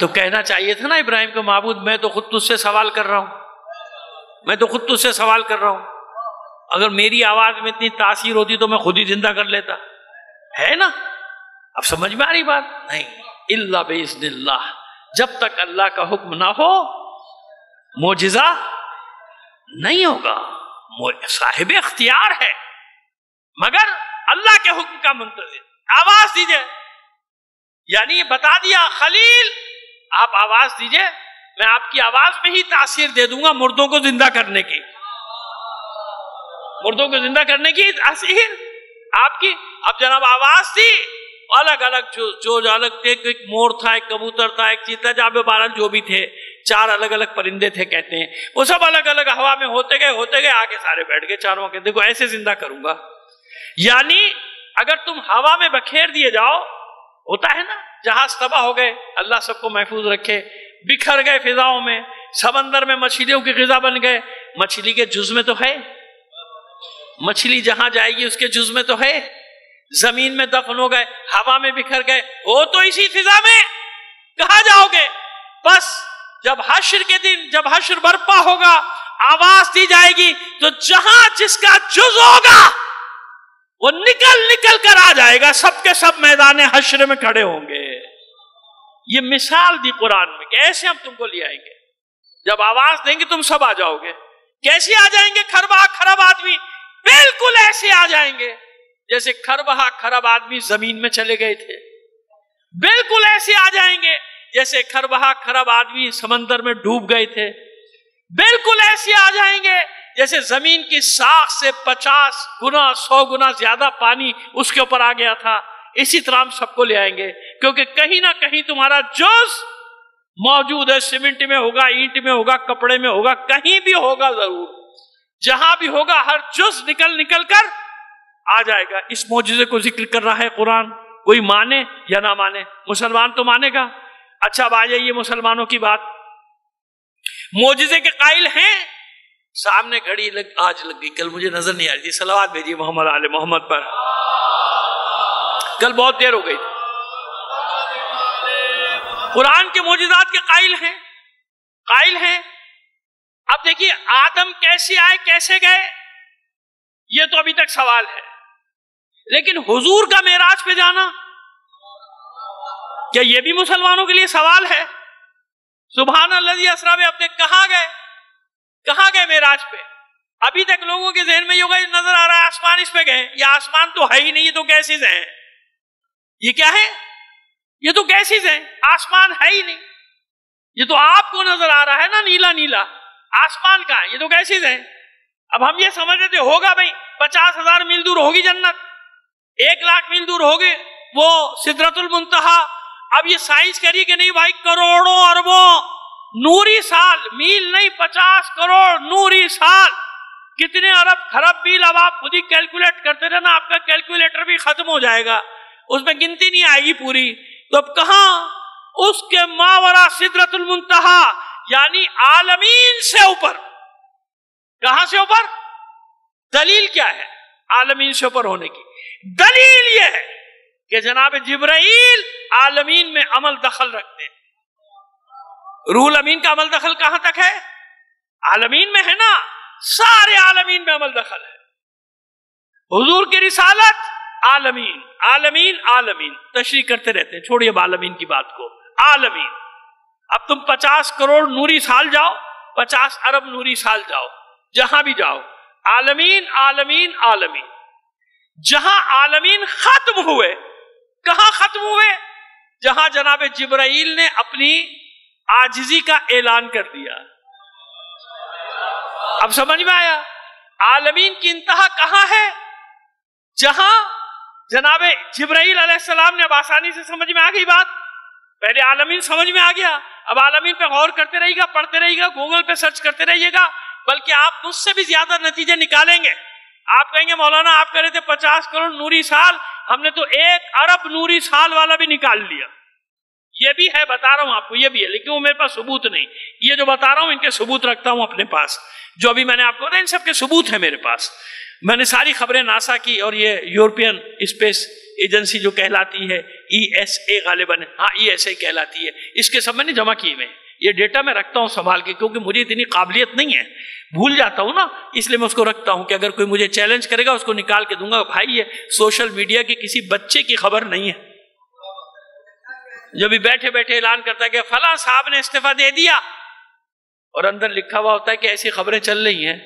تو کہنا چاہیے تھا نا ابراہیم کو، معبود میں تو خود تجھ سے سوال کر رہا ہوں، میں تو خود تجھ سے سوال کر رہا ہوں. اگر میری آواز میں اتنی تاثیر ہوتی تو میں خود ہی زندہ کر لیتا. ہے نا؟ اب سمجھ میں آ رہی بات؟ نہیں. الا باذن اللہ، جب تک اللہ کا حکم نہ ہو معجزہ نہیں ہوگا. صاحب اختیار ہے مگر اللہ کے حکم کا منتظر. آواز دیجئے. یعنی یہ بتا دیا خلیل آپ آواز دیجئے، میں آپ کی آواز میں ہی تاثیر دے دوں گا مردوں کو زندہ کرنے کی، مردوں کو زندہ کرنے کی تاثیر آپ کی. اب جناب آواز دی، الگ الگ جو الگ تھے، ایک مور تھا، ایک کبوتر تھا، ایک چیتا، جاب بارہ جو بھی تھے، 4 الگ الگ پرندے تھے کہتے ہیں، وہ سب الگ الگ ہوا میں ہوتے گئے آگے سارے بیٹھ گئے چاروں کے، دیکھو ایسے زندہ کروں گا. یعنی اگر تم ہوا میں بکھیر دیے جاؤ، ہوتا ہے نا جہاز تباہ ہو گئے، اللہ سب کو محفوظ رکھے، بکھر گئے فضاؤں میں، سمندر میں مچھلیوں کی غذا بن گئے، مچھلی کے جز میں تو ہے، مچھلی جہاں جائے گی اس کے جز میں تو ہے، زمین میں دفن ہو گئے، ہوا میں بکھر گئے، ہو تو اسی فضا میں، کہاں جاؤ گے؟ بس جب حشر کے دن، جب حشر برپا ہوگا، آواز دی جائے گی تو جہاں جس کا جز ہوگا وہ نکل کر آ جائے گا، سب کے سب میدان حشر میں کھڑے ہوں گے. یہ مثال دی قرآن میں کہ ایسے ہم تم کو لے آئیں گے، جب آواز دیں گے تم سب آ جاؤ گے. کیسے آ جائیں گے؟ خراب آدمی بالکل ایسے آ جائیں گے جیسے خراب آدمی زمین میں چلے گئے تھے، بالکل ایسے آ جائیں گے جیسے خراب آدمی سمندر میں ڈوب گئے تھے، بالکل ایسے آ جائیں گے جیسے زمین کی ساخ سے 50 گنا 100 گنا زیادہ پانی اس کے اوپر آ گیا تھا. اسی طرح ہم سب کو لے آئیں گے، کیونکہ کہیں نہ کہیں تمہارا جز موجود ہے، سیمنٹ میں ہوگا، اینٹ میں ہوگا، کپڑے میں ہوگا، کہیں بھی ہوگا ضرور، جہاں بھی ہوگا ہر جز نکل کر آ جائے گا. اس معجزے کو ذکر کر رہا ہے قرآن، کوئی مانے یا نہ مانے، مسلمان تو مانے گا. اچھا اب آ جائیے مسلمانوں کی بات. معجزے کے قائل ہیں، سامنے گھڑی آج لگ گئی، کل مجھے نظر نہیں آ رہی تھی، صلوات بھیجیے محمد آل محمد پر، کل بہت دیر ہو گئی تھی. قرآن کے معجزات کے قائل ہیں. اب دیکھیے آدم کیسے آئے کیسے گئے یہ تو ابھی تک سوال ہے، لیکن حضور کا معراج پہ جانا کیا یہ بھی مسلمانوں کے لیے سوال ہے؟ سبحان الذی اسریٰ اب تک کہاں گئے معراج پہ؟ ابھی تک لوگوں کے ذہن میں یہ نظر آ رہا ہے آسمان اس پہ گئے، یہ آسمان تو ہے ہی نہیں، یہ تو گیسز ہیں. یہ کیا ہے؟ یہ تو گیسز ہیں، آسمان ہے ہی نہیں. یہ تو آپ کو نظر آ رہا ہے نا نیلا، آسمان کا ہے، یہ تو گیسز ہیں. اب ہم یہ سمجھ رہے تھے ہوگا بھائی 50,000 میل دور ہوگی جنت، 1,00,000 میل دور ہوگی وہ سدرۃ المنتہا. اب یہ سائنس کہہ رہی ہے کہ نہیں بھائی، کروڑوں اربوں نوری سال، میل نہیں 50 کروڑ نوری سال، کتنے ارب خرب میل. اب آپ خود ہی کیلکولیٹ کرتے رہنا، آپ کا کیلکولیٹر بھی ختم ہو جائے گا، اس میں گنتی نہیں آئے گی پوری. تو اب کہاں؟ اس کے ماورا سدرۃ المنتہا، یعنی عالمین سے اوپر. کہاں سے اوپر؟ دلیل کیا ہے عالمین سے اوپر ہونے کی؟ دلیل یہ ہے کہ جناب جبرائیل عالمین میں عمل دخل رکھتے ہیں. روح الامین کا عمل دخل کہاں تک ہے؟ عالمین میں ہے نا، سارے عالمین میں عمل دخل ہے. حضور کی رسالت عالمین عالمین عالمین تشریح کرتے رہتے ہیں، چھوڑیے اب عالمین کی بات کو. عالمین، اب تم 50 کروڑ نوری سال جاؤ، 50 ارب نوری سال جاؤ، جہاں بھی جاؤ، عالمین عالمین عالمین. جہاں عالمین ختم ہوئے، کہاں ختم ہوئے؟ جہاں جناب جبرائیل نے اپنی عاجزی کا اعلان کر دیا. اب سمجھ میں آیا عالمین کی انتہا کہاں ہے؟ جہاں جناب جبرائیل علیہ السلام نے، اب آسانی سے سمجھ میں آ گئی بات. پہلے عالمین سمجھ میں آ گیا، اب عالمین پہ غور کرتے رہیے گا، پڑھتے رہیے گا، گوگل پہ سرچ کرتے رہیے گا، بلکہ آپ مجھ سے بھی زیادہ نتیجے نکالیں گے. آپ کہیں گے مولانا آپ کہہ رہے تھے 50 کروڑ نوری سال، ہم نے تو 1 ارب نوری سال والا بھی نکال لیا. یہ بھی ہے، بتا رہا ہوں آپ کو، یہ بھی ہے، لیکن وہ میرے پاس ثبوت نہیں. یہ جو بتا رہا ہوں ان کے ثبوت رکھتا ہوں اپنے پاس، جو ابھی میں نے آپ کو بتایا ان سب کے ثبوت ہیں میرے پاس. میں نے ساری خبریں ناسا کی اور یہ یورپین اسپیس ایجنسی جو کہلاتی ہے ESA غالباً، ہاں ESA کہلاتی ہے، اس کے سب میں نے جمع کیے ہوئے. یہ ڈیٹا میں رکھتا ہوں سنبھال کے، کیونکہ مجھے اتنی قابلیت نہیں ہے، بھول جاتا ہوں نا، اس لیے میں اس کو رکھتا ہوں کہ اگر کوئی مجھے چیلنج کرے گا اس کو نکال کے دوں گا. بھائی یہ سوشل میڈیا کی کسی بچے کی خبر نہیں ہے جو بھی بیٹھے بیٹھے اعلان کرتا ہے کہ فلاں صاحب نے استعفیٰ دے دیا، اور اندر لکھا ہوا ہوتا ہے کہ ایسی خبریں چل رہی ہیں.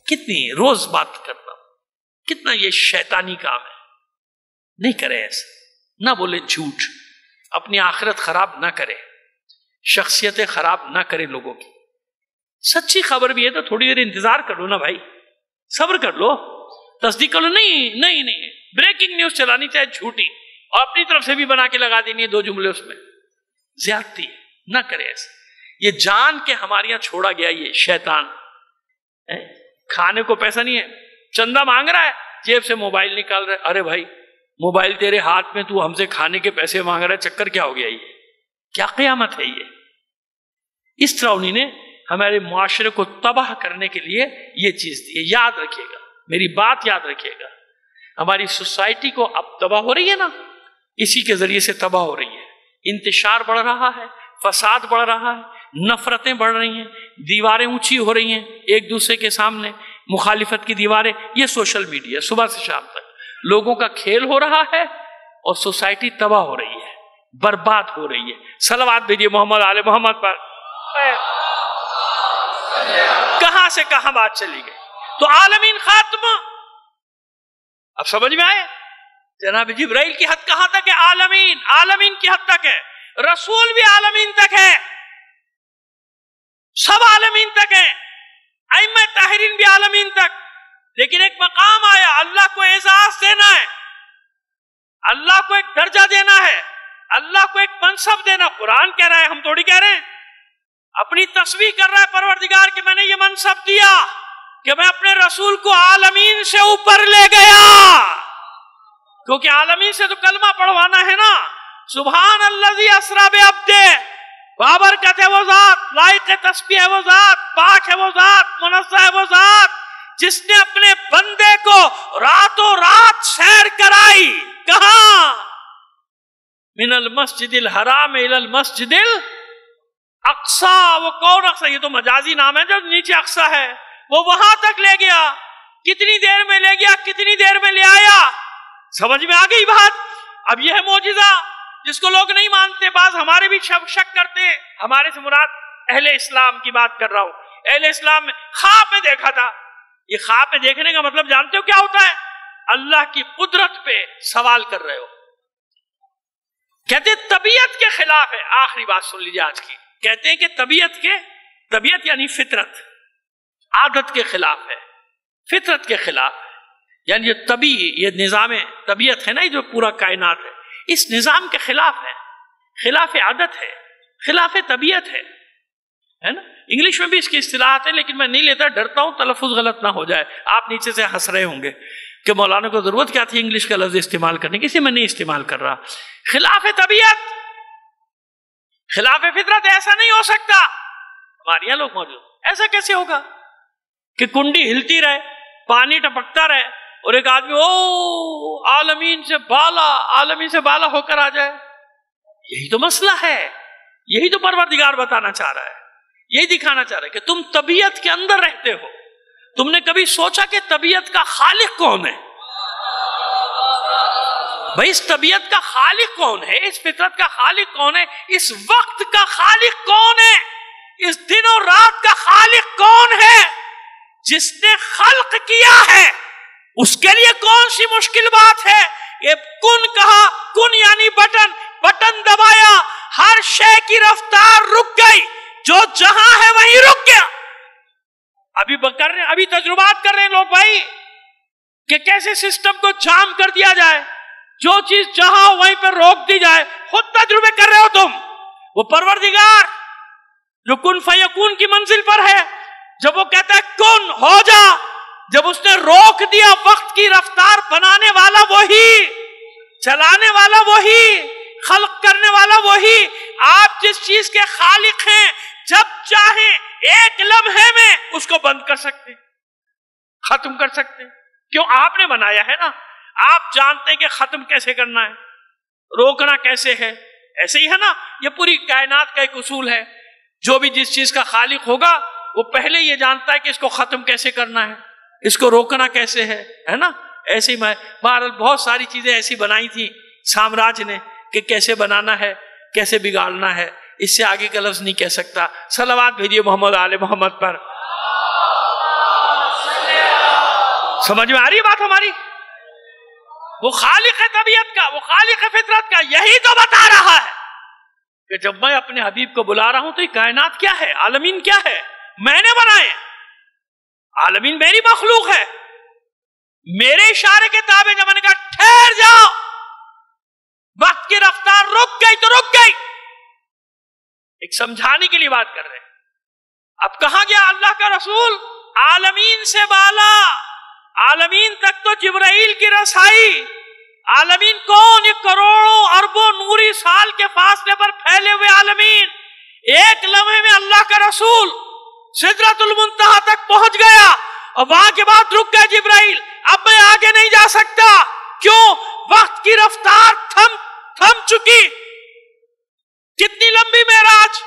کتنی روز بات کرتا ہوں، کتنا یہ شیطانی کام ہے، نہیں کرے ایسا. نہ بولے جھوٹ، اپنی آخرت خراب نہ کرے، شخصیتیں خراب نہ کرے لوگوں کی. سچی خبر بھی ہے تو تھوڑی دیر انتظار کر لو نا بھائی، صبر کر لو، تصدیق کر لو. نہیں بریکنگ نیوز چلانی چاہے جھوٹی اور اپنی طرف سے بھی بنا کے لگا دینی ہے 2 جملے، اس میں زیادتی ہے. نہ کرے ایسے. یہ جان کے ہمارے یہاں چھوڑا گیا یہ شیطان. کھانے کو پیسہ نہیں ہے، چندہ مانگ رہا ہے، جیب سے موبائل نکال رہا ہے. ارے بھائی موبائل تیرے ہاتھ میں، تو ہم سے کھانے کے پیسے مانگ رہا ہے، چکر کیا ہو گیا؟ یہ کیا قیامت ہے؟ یہ اس طرح انہوں نے ہمارے معاشرے کو تباہ کرنے کے لیے یہ چیز دی ہے. یاد رکھیے گا، میری بات یاد رکھیے گا. ہماری سوسائٹی کو اب تباہ ہو رہی ہے نا، اسی کے ذریعے سے تباہ ہو رہی ہے. انتشار بڑھ رہا ہے، فساد بڑھ رہا ہے، نفرتیں بڑھ رہی ہیں، دیواریں اونچی ہو رہی ہیں ایک دوسرے کے سامنے، مخالفت کی دیواریں. یہ سوشل میڈیا صبح سے شام تک لوگوں کا کھیل ہو رہا ہے اور سوسائٹی تباہ ہو رہی ہے، برباد ہو رہی ہے. صلوات بھیجیے محمد آل محمد پر. کہاں سے کہاں بات چلی گئی؟ تو عالمین خاتمہ اب سمجھ میں آئے؟ جناب جبرائیل کی حد کہاں تک ہے؟ عالمین کی حد تک ہے. رسول بھی عالمین تک ہے، سب عالمین تک ہے، ائمہ طاہرین بھی عالمین تک. لیکن ایک مقام آیا، اللہ کو اعزاز دینا ہے، اللہ کو ایک درجہ دینا ہے، اللہ کو ایک منصب دینا. قرآن کہہ رہا ہے، ہم تھوڑی کہہ رہے ہیں. اپنی تسبیح کر رہا ہے پروردگار کہ میں نے یہ منصب دیا کہ میں اپنے رسول کو عالمین سے اوپر لے گیا. کیونکہ عالمین سے تو کلمہ پڑھوانا ہے نا. سبحان الذی اسری بعبدہ، بابرکت ہے وہ ذات، لائق تسبیح ہے وہ ذات، پاک ہے وہ ذات، منزہ ہے وہ ذات جس نے اپنے بندے کو راتوں رات سیر کرائی. کہاں؟ من المسجد الحرام الی المسجد اقصی. وہ کون اقصی؟ یہ تو مجازی نام ہے جو نیچے اقصی ہے. وہ وہاں تک لے گیا. کتنی دیر میں لے گیا، کتنی دیر میں لے آیا؟ سمجھ میں آ گئی بات؟ اب یہ ہے معجزہ جس کو لوگ نہیں مانتے. بعض ہمارے بھی شک کرتے ہیں. ہمارے سے مراد اہل اسلام کی بات کر رہا ہوں. اہل اسلام میں خواب میں دیکھا تھا. یہ خواب میں دیکھنے کا مطلب جانتے ہو کیا ہوتا ہے؟ اللہ کی قدرت پہ سوال کر رہے ہو. کہتے طبیعت کے خلاف ہے. آخری بات سن لیجیے آج کی. کہتے ہیں کہ طبیعت یعنی فطرت، عادت کے خلاف ہے، فطرت کے خلاف ہے. یعنی یہ نظام طبیعت ہے نا، یہ جو پورا کائنات ہے، اس نظام کے خلاف ہے، خلاف عادت ہے، خلاف طبیعت ہے نا. انگلش میں بھی اس کی اصطلاحات ہے لیکن میں نہیں لیتا، ڈرتا ہوں تلفظ غلط نہ ہو جائے. آپ نیچے سے ہنس رہے ہوں گے کہ مولانا کو ضرورت کیا تھی انگلش کا لفظ استعمال کرنے کی. اسی میں نہیں استعمال کر رہا. خلاف طبیعت، خلاف فطرت ایسا نہیں ہو سکتا. ہمارے یہاں لوگ موجود، ایسا کیسے ہوگا کہ کنڈی ہلتی رہے، پانی ٹپکتا رہے اور ایک آدمی عالمین سے بالا ہو کر آ جائے؟ یہی تو مسئلہ ہے، یہی تو پروردگار بتانا چاہ رہا ہے، یہی دکھانا چاہ رہا ہے کہ تم طبیعت کے اندر رہتے ہو. تم نے کبھی سوچا کہ طبیعت کا خالق کون ہے؟ بھائی اس طبیعت کا خالق کون ہے؟ اس فطرت کا خالق کون ہے؟ اس وقت کا خالق کون ہے؟ اس دن اور رات کا خالق کون ہے؟ جس نے خلق کیا ہے اس کے لیے کون سی مشکل بات ہے؟ یہ کن کہا، کن یعنی بٹن دبایا، ہر شے کی رفتار رک گئی، جو جہاں ہے وہیں رک گیا. ابھی تجربات کر رہے ہیں لوگ بھائی کہ کیسے سسٹم کو جام کر دیا جائے، جو چیز جہاں وہیں پر روک دی جائے. خود تجربے کر رہے ہو تم. وہ پروردگار جو کن فیکون کی منزل پر ہے، جب وہ کہتا ہے کن ہو جا، جب اس نے روک دیا، وقت کی رفتار بنانے والا وہی، چلانے والا وہی، خلق کرنے والا وہی. آپ جس چیز کے خالق ہیں، جب چاہیں ایک لمحے میں اس کو بند کر سکتے، ختم کر سکتے. کیوں؟ آپ نے بنایا ہے نا. آپ جانتے ہیں کہ ختم کیسے کرنا ہے، روکنا کیسے ہے. ایسے ہی ہے نا، یہ پوری کائنات کا ایک اصول ہے. جو بھی جس چیز کا خالق ہوگا وہ پہلے یہ جانتا ہے کہ اس کو ختم کیسے کرنا ہے، اس کو روکنا کیسے ہے نا. ایسے ہی میں بہرحال بہت ساری چیزیں ایسی بنائی تھی سامراج نے کہ کیسے بنانا ہے، کیسے بگاڑنا ہے. اس سے آگے کا لفظ نہیں کہہ سکتا. صلوات بھیجیے محمد آل محمد پر. سمجھ میں آ رہی ہے بات ہماری؟ وہ خالق طبیعت کا، وہ خالق فطرت کا یہی تو بتا رہا ہے کہ جب میں اپنے حبیب کو بلا رہا ہوں تو یہ کائنات کیا ہے، عالمین کیا ہے، میں نے بنائے، عالمین میری مخلوق ہے، میرے اشارے کے تابع جب میں نے کہا ٹھہر جاؤ، وقت کی رفتار رک گئی تو رک گئی، ایک سمجھانے کے لیے بات کر رہے ہیں۔ اب کہاں گیا اللہ کا رسول؟ عالمین سے بالا، عالمین تک تو جبرائیل کی رسائی، عالمین کون؟ یہ کروڑوں اربوں نوری سال کے فاصلے پر پھیلے ہوئے عالمین، ایک لمحے میں اللہ کا رسول سدرۃ المنتہا تک پہنچ گیا اور وہاں کے بعد رک گئے جبرائیل، اب میں آگے نہیں جا سکتا، کیوں؟ وقت کی رفتار تھم چکی۔ کتنی لمبی معراج؟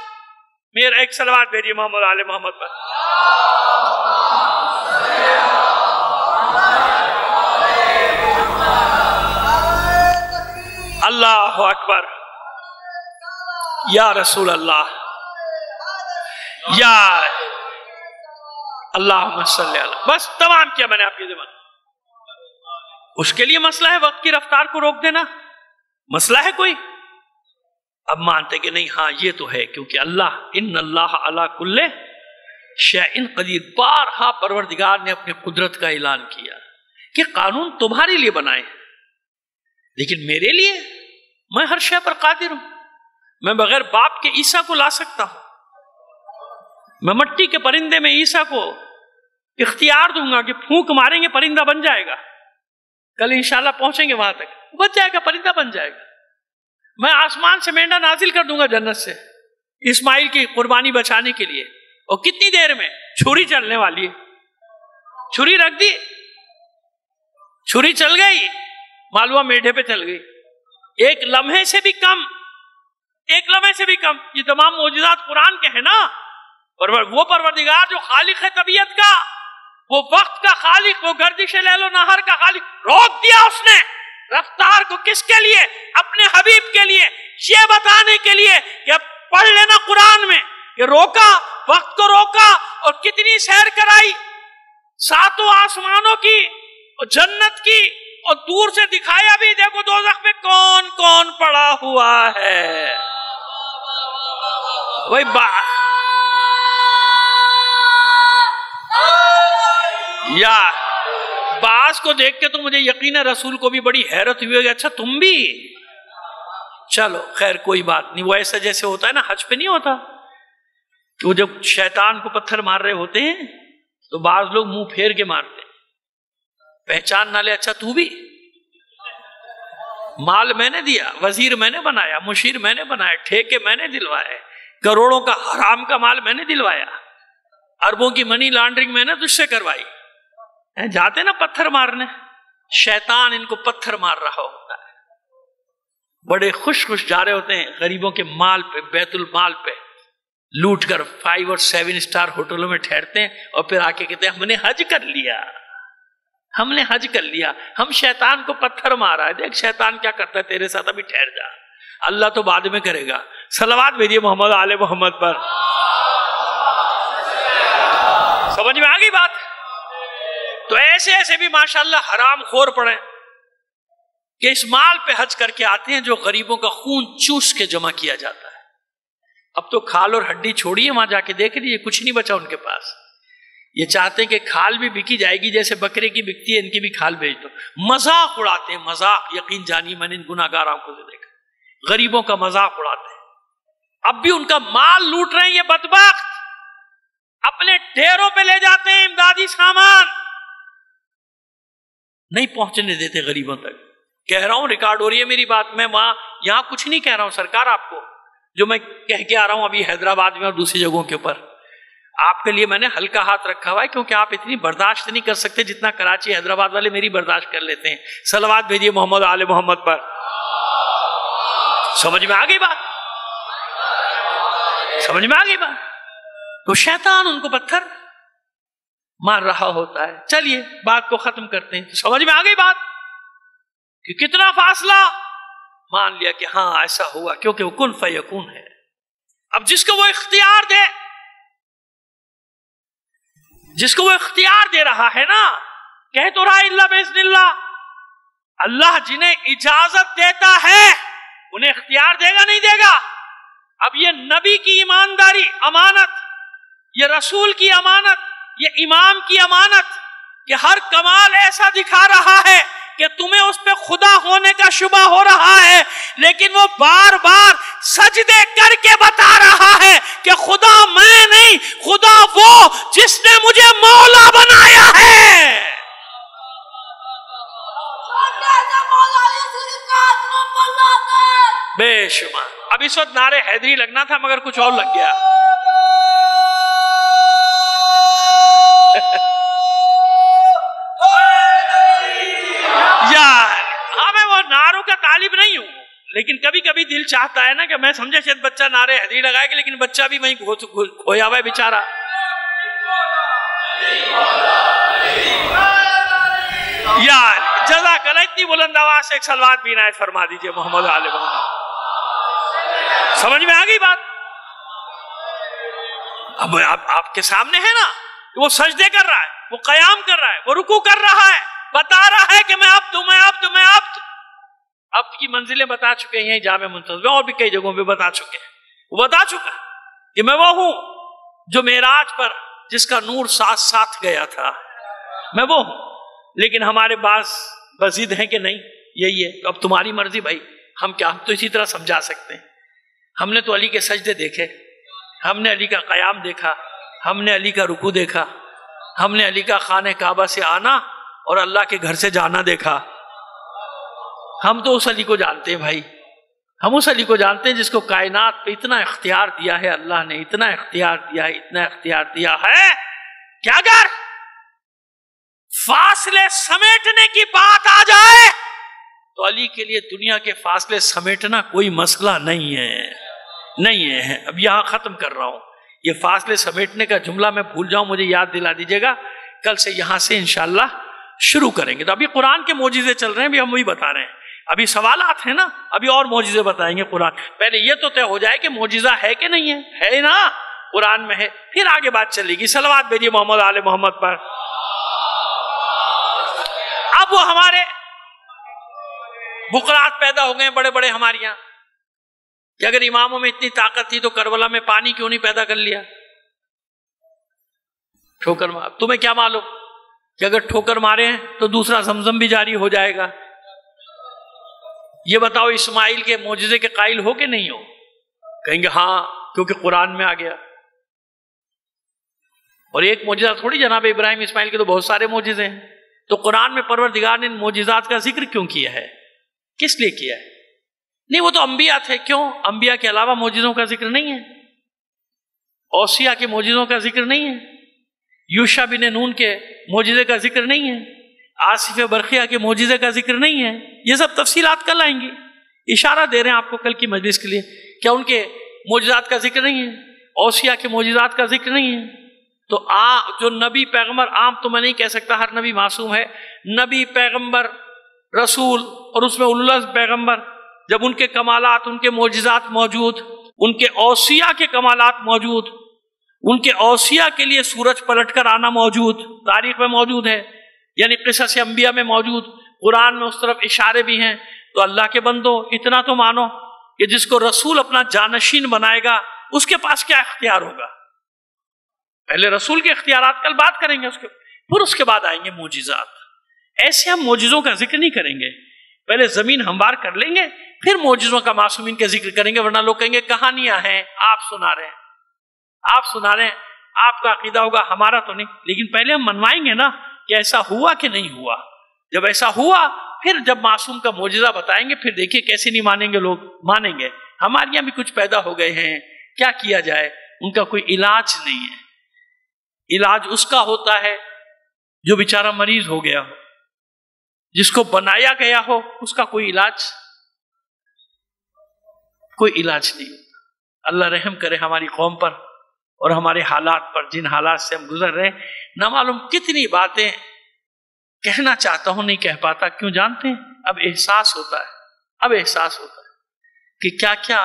میرا ایک صلوات بھیجیے محمد آل محمد پر۔ اللہ اکبر، یا رسول اللہ، یا اللہم صلی اللہ۔ بس تمام کیا میں نے آپ کی ذمہ۔ اس کے لیے مسئلہ ہے وقت کی رفتار کو روک دینا، مسئلہ ہے کوئی؟ اب مانتے کہ نہیں، ہاں یہ تو ہے، کیونکہ اللہ ان اللہ علی کل شیء قدیر، بارہا پروردگار نے اپنے قدرت کا اعلان کیا کہ قانون تمہارے لیے بنائے، لیکن میرے لیے میں ہر شے پر قادر ہوں۔ میں بغیر باپ کے عیسیٰ کو لا سکتا ہوں، میں مٹی کے پرندے میں عیسیٰ کو اختیار دوں گا کہ پھونک ماریں گے پرندہ بن جائے گا، کل انشاءاللہ پہنچیں گے وہاں تک، بچ جائے گا، پرندہ بن جائے گا۔ میں آسمان سے مینڈا نازل کر دوں گا جنت سے اسماعیل کی قربانی بچانے کے لیے، اور کتنی دیر میں؟ چھری چلنے والی ہے، چھری رکھ دی، چھری چل گئی، مالوا میڈھے پہ چل گئی، ایک لمحے سے بھی کم، ایک لمحے سے بھی کم۔ یہ تمام معجزات قرآن کے ہیں نا۔ وہ پروردگار جو خالق ہے طبیعت کا، وہ وقت کا خالق، وہ گردش لیل و نہار کا خالق، روک دیا اس نے رفتار کو، کس کے لیے؟ اپنے حبیب کے لیے، یہ بتانے کے لیے کہ اب پڑھ لینا قرآن میں کہ روکا، وقت کو روکا، اور کتنی سیر کرائی، ساتوں آسمانوں کی اور جنت کی، اور دور سے دکھایا بھی، دیکھو دوزخ میں کون کون پڑا ہوا ہے۔ وہی یا باز کو دیکھ کے تو مجھے یقین ہے رسول کو بھی بڑی حیرت ہوئی ہوگی، اچھا تم بھی؟ چلو خیر کوئی بات نہیں، وہ ایسا جیسے ہوتا ہے نا حج پہ نہیں ہوتا کہ وہ جب شیطان کو پتھر مار رہے ہوتے ہیں تو بعض لوگ منہ پھیر کے مارتے ہیں، پہچان نہ لے، اچھا تو بھی؟ مال میں نے دیا، وزیر میں نے بنایا، مشیر میں نے بنایا، ٹھیکے میں نے دلوائے، کروڑوں کا حرام کا مال میں نے دلوایا، اربوں کی منی لانڈرنگ میں نے تجھ سے کروائی۔ جاتے نا پتھر مارنے، شیطان ان کو پتھر مار رہا ہوتا ہے، بڑے خوش جا رہے ہوتے ہیں غریبوں کے مال پہ، بیت المال پہ لوٹ کر 5 اور 7 اسٹار ہوٹلوں میں ٹھہرتے ہیں، اور پھر آ کے کہتے ہیں ہم نے حج کر لیا، ہم نے حج کر لیا، ہم شیطان کو پتھر مارا ہے، دیکھ شیطان کیا کرتا ہے تیرے ساتھ، ابھی ٹھہر جا، اللہ تو بعد میں کرے گا۔ صلوات بھیجیے محمد آل محمد پر۔ سمجھ میں آ گئی بات؟ تو ایسے ایسے بھی ماشاءاللہ حرام خور پڑے کہ اس مال پہ حج کر کے آتے ہیں جو غریبوں کا خون چوس کے جمع کیا جاتا ہے۔ اب تو کھال اور ہڈی چھوڑیے، وہاں جا کے دیکھ لیجیے کچھ نہیں بچا ان کے پاس۔ یہ چاہتے ہیں کہ کھال بھی بکی جائے گی، جیسے بکرے کی بکتی ہے ان کی بھی کھال بھیج دو، مذاق اڑاتے ہیں، مذاق۔ یقین جانیے میں نے ان گناہ گار آنکھوں سے دیکھا، غریبوں کا مذاق اڑاتے ہیں، اب بھی ان کا مال لوٹ رہے ہیں یہ بدبخت، اپنے ڈیروں پہ لے جاتے ہیں امدادی سامان، نہیں پہنچنے دیتے غریبوں تک۔ کہہ رہا ہوں، ریکارڈ ہو رہی ہے میری بات، میں وہاں یہاں کچھ نہیں کہہ رہا ہوں سرکار آپ کو، جو میں کہہ کے آ رہا ہوں ابھی حیدرآباد میں اور دوسری جگہوں کے اوپر، آپ کے لیے میں نے ہلکا ہاتھ رکھا ہوا ہے، کیونکہ آپ اتنی برداشت نہیں کر سکتے جتنا کراچی حیدرآباد والے میری برداشت کر لیتے ہیں۔ صلوات بھیجیے محمد آل محمد پر۔ سمجھ میں آ گئی بات؟ سمجھ میں آ گئی بات؟ تو شیطان ان کو پتھر مار رہا ہوتا ہے۔ چلیے بات کو ختم کرتے ہیں، سمجھ میں آ گئی بات کہ کتنا فاصلہ؟ مان لیا کہ ہاں ایسا ہوا، کیونکہ وہ کن فیکون ہے۔ اب جس کو وہ اختیار دے، جس کو وہ اختیار دے رہا ہے نا، کہہ تو رہا الا باذن اللہ، اللہ جنہیں اجازت دیتا ہے انہیں اختیار دے گا نہیں دے گا؟ اب یہ نبی کی ایمانداری امانت، یہ رسول کی امانت، یہ امام کی امانت کہ ہر کمال ایسا دکھا رہا ہے کہ تمہیں اس پہ خدا ہونے کا شبہ ہو رہا ہے، لیکن وہ بار بار سجدے کر کے بتا رہا ہے کہ خدا میں نہیں، خدا وہ جس نے مجھے مولا بنایا ہے۔ بے شمار۔ اب اس وقت نعرے حیدری لگنا تھا مگر کچھ اور لگ گیا۔ یار میں وہ نعروں کا طالب نہیں ہوں، لیکن کبھی کبھی دل چاہتا ہے نا کہ میں سمجھے شاید بچہ نعرے حیدری لگائے گا، لیکن بچہ بھی وہیں کھویا ہوا ہے بیچارہ۔ یار جزاک اللہ، اتنی بلند آواز سے ایک صلوات بھی عنایت فرما دیجئے محمد آل محمد۔ سمجھ میں آ گئی بات؟ اب آپ کے سامنے ہے نا کہ وہ سجدے کر رہا ہے، وہ قیام کر رہا ہے، وہ رکوع کر رہا ہے، بتا رہا ہے کہ میں عبد ہوں، میں عبد ہوں، میں عبد۔ اب کی منزلیں بتا چکے ہیں جامع منتظر میں، اور بھی کئی جگہوں پہ بتا چکے ہیں۔ وہ بتا چکا کہ میں وہ ہوں جو معراج پر جس کا نور ساتھ ساتھ گیا تھا، میں وہ ہوں۔ لیکن ہمارے بعض بزید ہیں کہ نہیں یہی ہے، تو اب تمہاری مرضی بھائی، ہم کیا، ہم تو اسی طرح سمجھا سکتے ہیں۔ ہم نے تو علی کے سجدے دیکھے، ہم نے علی کا قیام دیکھا، ہم نے علی کا رکوع دیکھا، ہم نے علی کا خانہ کعبہ سے آنا اور اللہ کے گھر سے جانا دیکھا۔ ہم تو اس علی کو جانتے ہیں بھائی، ہم اس علی کو جانتے ہیں جس کو کائنات پہ اتنا اختیار دیا ہے اللہ نے، اتنا اختیار دیا ہے، اتنا اختیار دیا ہے کہ اگر فاصلے سمیٹنے کی بات آ جائے تو علی کے لیے دنیا کے فاصلے سمیٹنا کوئی مسئلہ نہیں ہے، نہیں ہے۔ اب یہاں ختم کر رہا ہوں، یہ فاصلے سمیٹنے کا جملہ میں بھول جاؤں مجھے یاد دلا دیجیے گا، کل سے یہاں سے انشاءاللہ شروع کریں گے۔ تو ابھی قرآن کے معجزے چل رہے ہیں، ابھی ہم وہی بتا رہے ہیں، ابھی سوالات ہیں نا، ابھی اور معجزے بتائیں گے قرآن۔ پہلے یہ تو طے ہو جائے کہ معجزہ ہے کہ نہیں ہے، ہے نا، قرآن میں ہے، پھر آگے بات چلے گی۔ صلوات بھیجیے محمد آل محمد پر۔ اب وہ ہمارے بکرات پیدا ہو گئے بڑے بڑے ہمارے یہاں کہ اگر اماموں میں اتنی طاقت تھی تو کربلا میں پانی کیوں نہیں پیدا کر لیا؟ ٹھوکر مار، تمہیں کیا معلوم کہ اگر ٹھوکر مارے ہیں تو دوسرا زمزم بھی جاری ہو جائے گا؟ یہ بتاؤ اسماعیل کے معجزے کے قائل ہو کہ نہیں ہو؟ کہیں گے ہاں کیونکہ قرآن میں آ گیا۔ اور ایک معجزہ تھوڑی، جناب ابراہیم اسماعیل کے تو بہت سارے معجزے ہیں، تو قرآن میں پروردگار نے ان معجزات کا ذکر کیوں کیا ہے، کس لیے کیا ہے؟ نہیں وہ تو انبیاء تھے، کیوں انبیاء کے علاوہ معجزوں کا ذکر نہیں ہے؟ اوصیاء کے معجزوں کا ذکر نہیں ہے؟ یوشع بن نون کے معجزے کا ذکر نہیں ہے؟ آصف برقیہ کے معجزے کا ذکر نہیں ہے؟ یہ سب تفصیلات کل آئیں گی، اشارہ دے رہے ہیں آپ کو کل کی مجلس کے لیے، کیا ان کے معجزات کا ذکر نہیں ہے؟ اوصیاء کے معجزات کا ذکر نہیں ہے؟ تو جو نبی پیغمبر، عام تو میں نہیں کہہ سکتا ہر نبی معصوم ہے، نبی پیغمبر رسول اور اس میں اولو العزم پیغمبر، جب ان کے کمالات، ان کے معجزات موجود، ان کے اوصیاء کے کمالات موجود، ان کے اوصیاء کے لیے سورج پلٹ کر آنا موجود، تاریخ میں موجود ہے، یعنی قصص انبیاء میں موجود، قرآن میں اس طرف اشارے بھی ہیں، تو اللہ کے بندو اتنا تو مانو کہ جس کو رسول اپنا جانشین بنائے گا اس کے پاس کیا اختیار ہوگا؟ پہلے رسول کے اختیارات کل بات کریں گے، پھر اس کے بعد آئیں گے معجزات۔ ایسے ہم معجزوں کا ذکر نہیں کریں گے، پہلے زمین ہموار کر لیں گے، پھر معجزوں کا معصومین کا ذکر کریں گے، ورنہ لوگ کہیں گے کہانیاں ہیں، آپ سنا رہے ہیں، آپ سنا رہے ہیں، آپ کا عقیدہ ہوگا ہمارا تو نہیں۔ لیکن پہلے ہم منوائیں گے نا کہ ایسا ہوا کہ نہیں ہوا، جب ایسا ہوا پھر جب معصوم کا معجزہ بتائیں گے، پھر دیکھیے کیسے نہیں مانیں گے لوگ، مانیں گے۔ ہمارے یہاں بھی کچھ پیدا ہو گئے ہیں، کیا کیا جائے، ان کا کوئی علاج نہیں ہے۔ علاج اس کا ہوتا ہے جو بیچارہ مریض ہو گیا ہو، جس کو بنایا گیا ہو، اس کا کوئی علاج نہیں ہوتا۔ اللہ رحم کرے ہماری قوم پر اور ہمارے حالات پر، جن حالات سے ہم گزر رہے ہیں۔ نہ معلوم کتنی باتیں کہنا چاہتا ہوں نہیں کہہ پاتا، کیوں جانتے ہیں؟ اب احساس ہوتا ہے کہ کیا کیا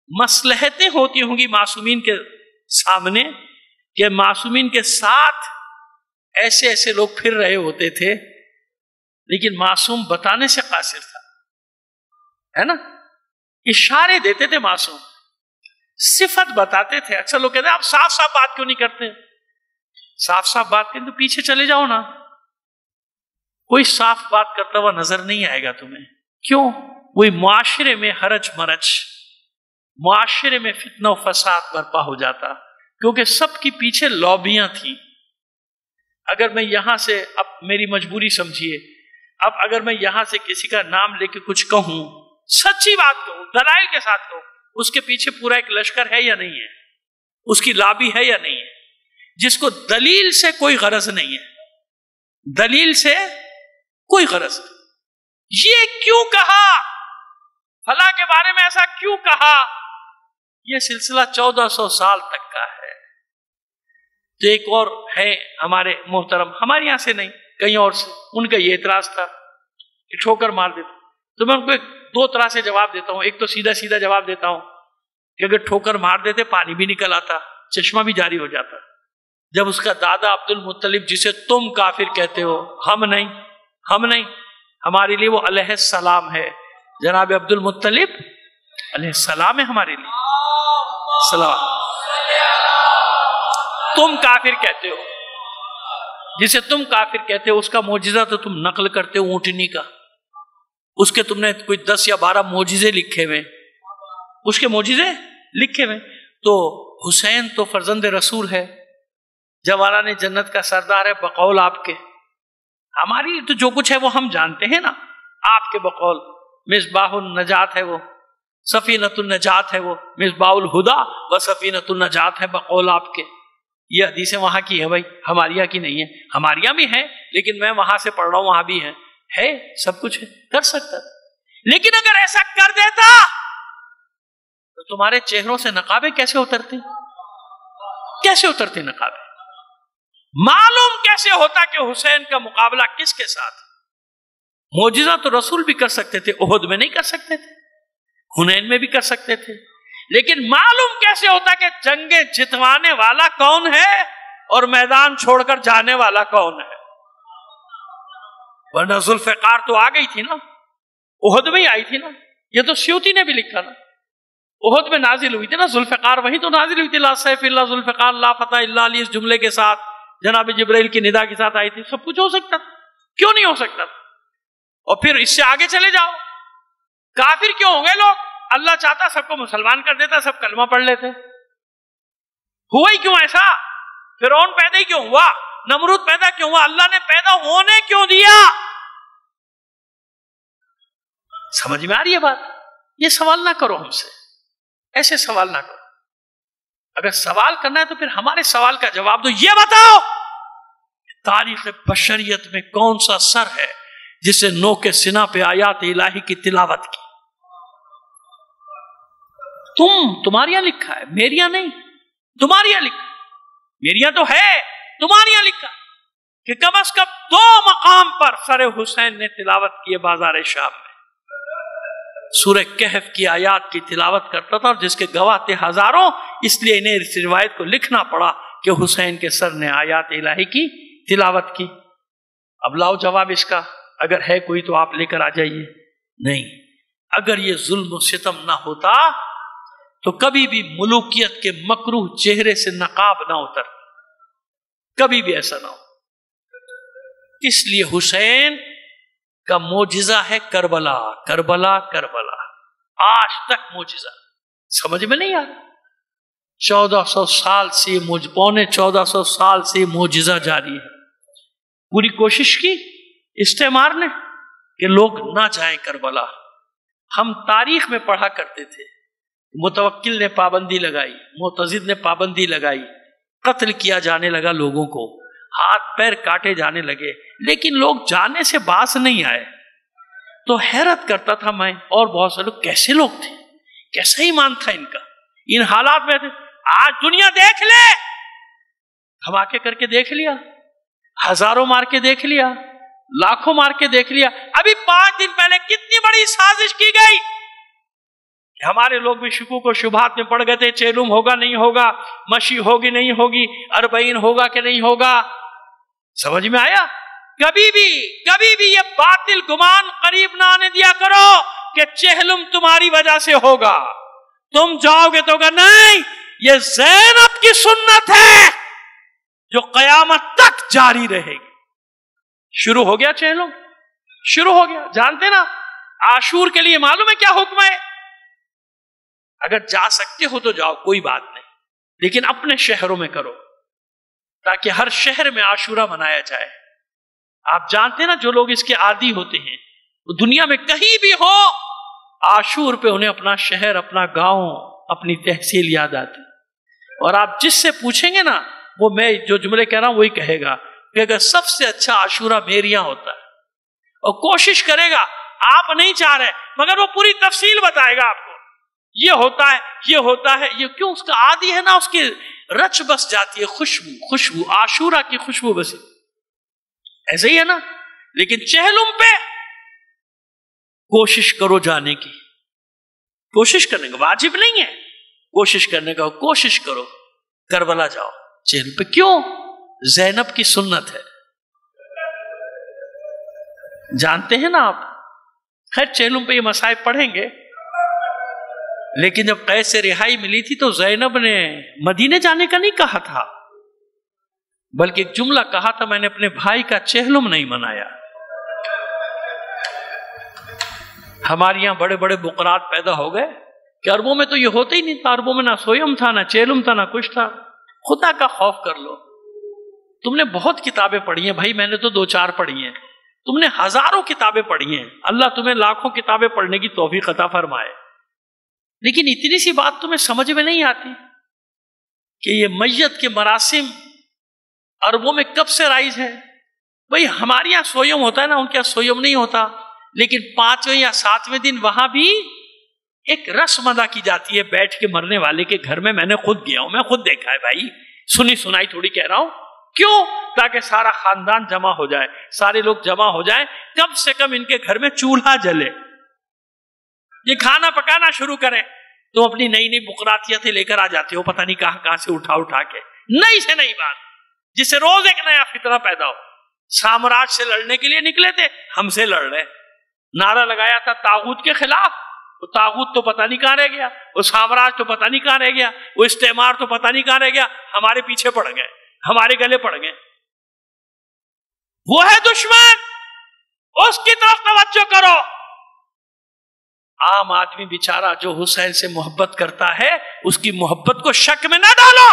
مصلحتیں ہوتی ہوں گی معصومین کے سامنے، کہ معصومین کے ساتھ ایسے ایسے لوگ پھر رہے ہوتے تھے لیکن معصوم بتانے سے قاصر تھا، ہے نا؟ اشارے دیتے تھے معصوم، صفت بتاتے تھے. اکثر لوگ کہتے ہیں آپ صاف صاف بات کیوں نہیں کرتے؟ صاف صاف بات کریں تو پیچھے چلے جاؤ نا. کوئی صاف بات کرتا ہوا نظر نہیں آئے گا تمہیں. کیوں؟ وہی معاشرے میں حرج مرج، معاشرے میں فتنہ و فساد برپا ہو جاتا، کیونکہ سب کی پیچھے لابیاں تھیں. اگر میں یہاں سے، اب میری مجبوری سمجھیے، اب اگر میں یہاں سے کسی کا نام لے کے کچھ کہوں، سچی بات کہوں، دلائل کے ساتھ کہوں، اس کے پیچھے پورا ایک لشکر ہے یا نہیں ہے؟ اس کی لابی ہے یا نہیں ہے؟ جس کو دلیل سے کوئی غرض نہیں ہے، دلیل سے کوئی غرض نہیں. یہ کیوں کہا، فلاں کے بارے میں ایسا کیوں کہا؟ یہ سلسلہ 1400 سال تک کا ہے. تو ایک اور ہے ہمارے محترم، ہمارے یہاں سے نہیں، کہیں اور سے، ان کا یہ اعتراض تھا کہ ٹھوکر مار دیتا. تو میں ان کو دو طرح سے جواب دیتا ہوں. ایک تو سیدھا سیدھا جواب دیتا ہوں کہ اگر ٹھوکر مار دیتے پانی بھی نکل آتا، چشمہ بھی جاری ہو جاتا. جب اس کا دادا عبد المطلب، جسے تم کافر کہتے ہو، ہم نہیں، ہمارے لیے وہ علیہ السلام ہے. جناب عبد المطلب علیہ السلام ہے ہمارے لیے. سلام. تم کافر کہتے ہو، جسے تم کافر کہتے ہو، اس کا معجزہ تو تم نقل کرتے ہو اونٹنی کا. اس کے تم نے کوئی 10 یا 12 معجزے لکھے ہوئے، اس کے معجزے لکھے ہوئے. تو حسین تو فرزند رسول ہے، جوانان جنت کا سردار ہے بقول آپ کے. ہماری تو جو کچھ ہے وہ ہم جانتے ہیں نا. آپ کے بقول مصباح النجات ہے، وہ سفینۃ النجات ہے، وہ مصباح الہدا و سفینۃ النجات ہے بقول آپ کے. یہ حدیثیں وہاں کی ہے بھائی، ہمارے یہاں کی نہیں ہے. ہمارے یہاں بھی ہے، لیکن میں وہاں سے پڑھ رہا ہوں، وہاں بھی ہے سب کچھ ہے، کر سکتا. لیکن اگر ایسا کر دیتا تو تمہارے چہروں سے نقابیں کیسے اترتے نقابیں؟ معلوم کیسے ہوتا کہ حسین کا مقابلہ کس کے ساتھ؟ معجزہ تو رسول بھی کر سکتے تھے، احد میں نہیں کر سکتے تھے، حنین میں بھی کر سکتے تھے. لیکن معلوم کیسے ہوتا کہ جنگیں جتوانے والا کون ہے اور میدان چھوڑ کر جانے والا کون ہے؟ ورنہ ذوالفقار تو آ گئی تھی نا، احد میں ہی آئی تھی نا. یہ تو سیوطی نے بھی لکھا نا، احد میں نازل ہوئی تھی نا ذوالفقار، وہی تو نازل ہوئی تھی. لا سیف الا ذوالفقار لا فتح الا علی، اس جملے کے ساتھ جناب جبرائیل کی ندا کے ساتھ آئی تھی. سب کچھ ہو سکتا تھا، کیوں نہیں ہو سکتا؟ اور پھر اس سے آگے چلے جاؤ، کافر کیوں ہوں گے لوگ؟ اللہ چاہتا سب کو مسلمان کر دیتا، سب کلمہ پڑھ لیتے. ہوا ہی کیوں ایسا؟ فرعون پیدا ہی کیوں ہوا؟ نمرود پیدا کیوں ہوا؟ اللہ نے پیدا ہونے کیوں دیا؟ سمجھ میں آ رہی ہے بات؟ یہ سوال نہ کرو ہم سے، ایسے سوال نہ کرو. اگر سوال کرنا ہے تو پھر ہمارے سوال کا جواب دو. یہ بتاؤ تاریخ بشریت میں کون سا سر ہے جسے نو کے سنا پہ آیات الہی کی تلاوت کی؟ تمہارے یہاں لکھا ہے، میرے یہاں نہیں. تمہارے یہاں لکھا، میرے یہاں تو ہے، تمہارے یہاں لکھا کہ کم از کم 2 مقام پر سر حسین نے تلاوت کی بازار شام میں. سورہ کہف کی آیات کی تلاوت کرتا تھا، اور جس کے گواہ تھے ہزاروں، اس لیے انہیں اس روایت کو لکھنا پڑا کہ حسین کے سر نے آیات الہی کی تلاوت کی. اب لاؤ جواب اس کا، اگر ہے کوئی تو آپ لے کر آ جائیے. نہیں، اگر یہ ظلم و ستم نہ ہوتا تو کبھی بھی ملوکیت کے مکروہ چہرے سے نقاب نہ اتر، کبھی بھی ایسا نہ ہو. اس لیے حسین کا معجزہ ہے کربلا، کربلا، کربلا، آج تک معجزہ. سمجھ میں نہیں آ رہا؟ 1400 سال سے، پونے 1400 سال سے معجزہ جاری ہے. پوری کوشش کی استعمار نے کہ لوگ نہ جائیں کربلا. ہم تاریخ میں پڑھا کرتے تھے، متوکل نے پابندی لگائی، معتضد نے پابندی لگائی، قتل کیا جانے لگا لوگوں کو، ہاتھ پیر کاٹے جانے لگے، لیکن لوگ جانے سے باز نہیں آئے. تو حیرت کرتا تھا میں، اور بہت سے لوگ، کیسے لوگ تھے، کیسا ایمان تھا ان کا ان حالات میں. آج دنیا دیکھ لے، دھماکے کر کے دیکھ لیا، ہزاروں مار کے دیکھ لیا، لاکھوں مار کے دیکھ لیا. ابھی 5 دن پہلے کتنی بڑی سازش کی گئی کہ ہمارے لوگ بھی شکوک و شبہات میں پڑ گئے تھے. چیلوم ہوگا نہیں ہوگا، مشی ہوگی نہیں ہوگی، 40 ہوگا کہ نہیں ہوگا. سمجھ میں آیا؟ کبھی بھی یہ باطل گمان قریب نہ آنے دیا کرو کہ چہلم تمہاری وجہ سے ہوگا، تم جاؤ گے تو نہیں، یہ زینب کی سنت ہے جو قیامت تک جاری رہے گی۔ شروع ہو گیا چہلم، شروع ہو گیا۔ جانتے نا عاشور کے لیے معلوم ہے کیا حکم ہے؟ اگر جا سکتے ہو تو جاؤ، کوئی بات نہیں، لیکن اپنے شہروں میں کرو تاکہ ہر شہر میں عاشورہ منایا جائے۔ آپ جانتے نا جو لوگ اس کے عادی ہوتے ہیں وہ دنیا میں کہیں بھی ہو، عاشور پہ انہیں اپنا شہر، اپنا گاؤں، اپنی تحصیل یاد آتی۔ اور آپ جس سے پوچھیں گے نا، وہ میں جو جملے کہہ رہا ہوں وہی کہے گا کہ اگر سب سے اچھا عاشورہ میرے یہاں ہوتا ہے، اور کوشش کرے گا، آپ نہیں چاہ رہے مگر وہ پوری تفصیل بتائے گا آپ کو، یہ ہوتا ہے، یہ ہوتا ہے، یہ کیوں؟ اس کا عادی ہے نا، اس کی رچ بس جاتی ہے، خوشبو عاشورہ کی خوشبو بسی، ایسے ہی ہے نا۔ لیکن چہلم پہ کوشش کرو جانے کی، کوشش کرنے کا واجب نہیں ہے، کوشش کرنے کا، کوشش کرو کربلا جاؤ چہلم پہ۔ کیوں؟ زینب کی سنت ہے، جانتے ہیں نا آپ۔ خیر چہلم پہ یہ مصائب پڑھیں گے، لیکن جب قید سے رہائی ملی تھی تو زینب نے مدینے جانے کا نہیں کہا تھا، بلکہ ایک جملہ کہا تھا، میں نے اپنے بھائی کا چہلم نہیں منایا۔ ہمارے یہاں بڑے بڑے بقرات پیدا ہو گئے کہ عربوں میں تو یہ ہوتا ہی نہیں تھا، عربوں میں نہ سویم تھا، نہ چہلم تھا، نہ کچھ تھا۔ خدا کا خوف کر لو، تم نے بہت کتابیں پڑھی ہیں بھائی، میں نے تو 2-4 پڑھی ہیں، تم نے ہزاروں کتابیں پڑھی ہیں، اللہ تمہیں لاکھوں کتابیں پڑھنے کی توفیق عطا فرمائے، لیکن اتنی سی بات تمہیں سمجھ میں نہیں آتی کہ یہ میت کے مراسم عربوں میں کب سے رائج ہے؟ بھائی ہمارے یہاں سویم ہوتا ہے نا، ان کے یہاں سویم نہیں ہوتا، لیکن 5ویں یا 7ویں دن وہاں بھی ایک رسم ادا کی جاتی ہے بیٹھ کے مرنے والے کے گھر میں۔ میں نے خود گیا ہوں، میں خود دیکھا ہے بھائی، سنی سنائی تھوڑی کہہ رہا ہوں۔ کیوں؟ تاکہ سارا خاندان جمع ہو جائے، سارے لوگ جمع ہو جائیں، کم سے کم ان کے گھر میں چولہا جلے، یہ کھانا پکانا شروع کریں۔ تم اپنی نئی نئی بقراتیتیں لے کر آ جاتے ہو، پتہ نہیں کہاں سے اٹھا کے، نئی سے نئی بات، جس سے روز ایک نیا فتنہ پیدا ہو۔ سامراج سے لڑنے کے لیے نکلے تھے، ہم سے لڑ رہے، نعرہ لگایا تھا طاغوت کے خلاف، وہ طاغوت تو پتہ نہیں کہاں رہ گیا، وہ سامراج تو پتہ نہیں کہاں رہ گیا، وہ استعمار تو پتہ نہیں کہاں رہ گیا، ہمارے پیچھے پڑ گئے، ہمارے گلے پڑ گئے۔ وہ ہے دشمن، اس کی طرف توجہ کرو۔ عام آدمی بیچارہ جو حسین سے محبت کرتا ہے، اس کی محبت کو شک میں نہ ڈالو،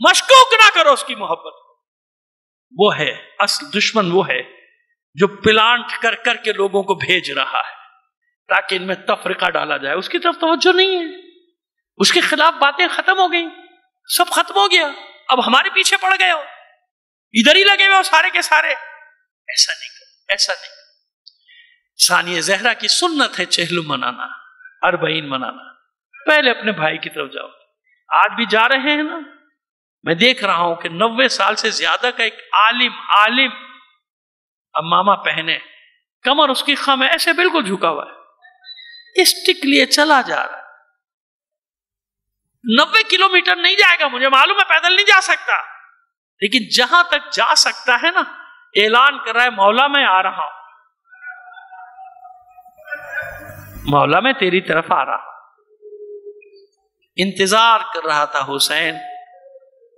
مشکوک نہ کرو اس کی محبت کو۔ وہ ہے اصل دشمن، وہ ہے جو پلانٹ کر کر کے لوگوں کو بھیج رہا ہے تاکہ ان میں تفرقہ ڈالا جائے، اس کی طرف توجہ نہیں ہے، اس کے خلاف باتیں ختم ہو گئی، سب ختم ہو گیا، اب ہمارے پیچھے پڑ گئے ہو، ادھر ہی لگے ہوئے ہو سارے کے سارے۔ ایسا نہیں کرو، ایسا نہیں کرو۔ ثانیہ زہرا کی سنت ہے چہلم منانا، 40 منانا۔ پہلے اپنے بھائی کی طرف جاؤ، آج بھی جا رہے ہیں نا، میں دیکھ رہا ہوں کہ 90 سال سے زیادہ کا ایک عالم امامہ پہنے، کمر اس کی خم ہے، ایسے بالکل جھکا ہوا ہے، اسٹک لیے چلا جا رہا ہے۔ 90 کلومیٹر نہیں جائے گا، مجھے معلوم ہے پیدل نہیں جا سکتا، لیکن جہاں تک جا سکتا ہے نا، اعلان کر رہا ہے مولا میں آ رہا ہوں، مولا میں تیری طرف آ رہا ہوں۔ انتظار کر رہا تھا حسین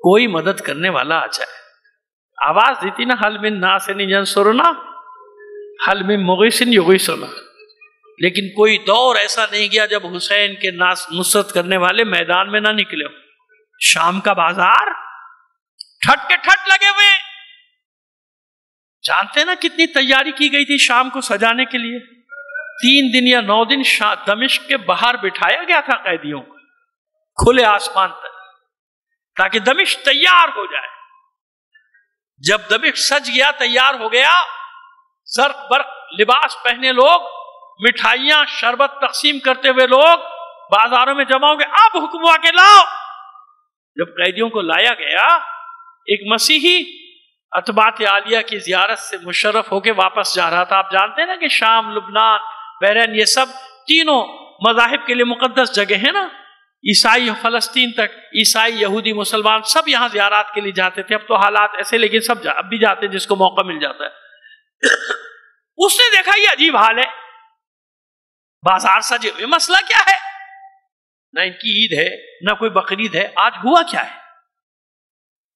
کوئی مدد کرنے والا آ جائے، آواز دی تھی نا، حل من ناس ینصرنا حل من مغیث یغیثنا، لیکن کوئی دور ایسا نہیں گیا جب حسین کے نصرت کرنے والے میدان میں نہ نکلے ہو۔ شام کا بازار ٹھٹ کے ٹھٹ لگے ہوئے، جانتے نا کتنی تیاری کی گئی تھی شام کو سجانے کے لیے، 3 دن یا 9 دن دمشق کے باہر بٹھایا گیا تھا قیدیوں کو کھلے آسمان تک، تاکہ دمشق تیار ہو جائے۔ جب دمشق سج گیا، تیار ہو گیا، زرق برق لباس پہنے لوگ، مٹھائیاں شربت تقسیم کرتے ہوئے لوگ بازاروں میں جمع ہو گئے، اب حکم ہوا کہ لاؤ۔ جب قیدیوں کو لایا گیا، ایک مسیحی اتباعت عالیہ کی زیارت سے مشرف ہو کے واپس جا رہا تھا۔ آپ جانتے ہیں نا کہ شام، لبنان، بحرین، یہ سب تینوں مذاہب کے لیے مقدس جگہ ہے نا، عیسائی فلسطین تک، عیسائی یہودی مسلمان سب یہاں زیارات کے لیے جاتے تھے. اب تو حالات ایسے، لیکن سب اب بھی جاتے ہیں جس کو موقع مل جاتا ہے. اس نے دیکھا یہ عجیب حال ہے، بازار سجے ہوئے، مسئلہ کیا ہے؟ نہ ان کی عید ہے نہ کوئی بقرعید ہے، آج ہوا کیا ہے؟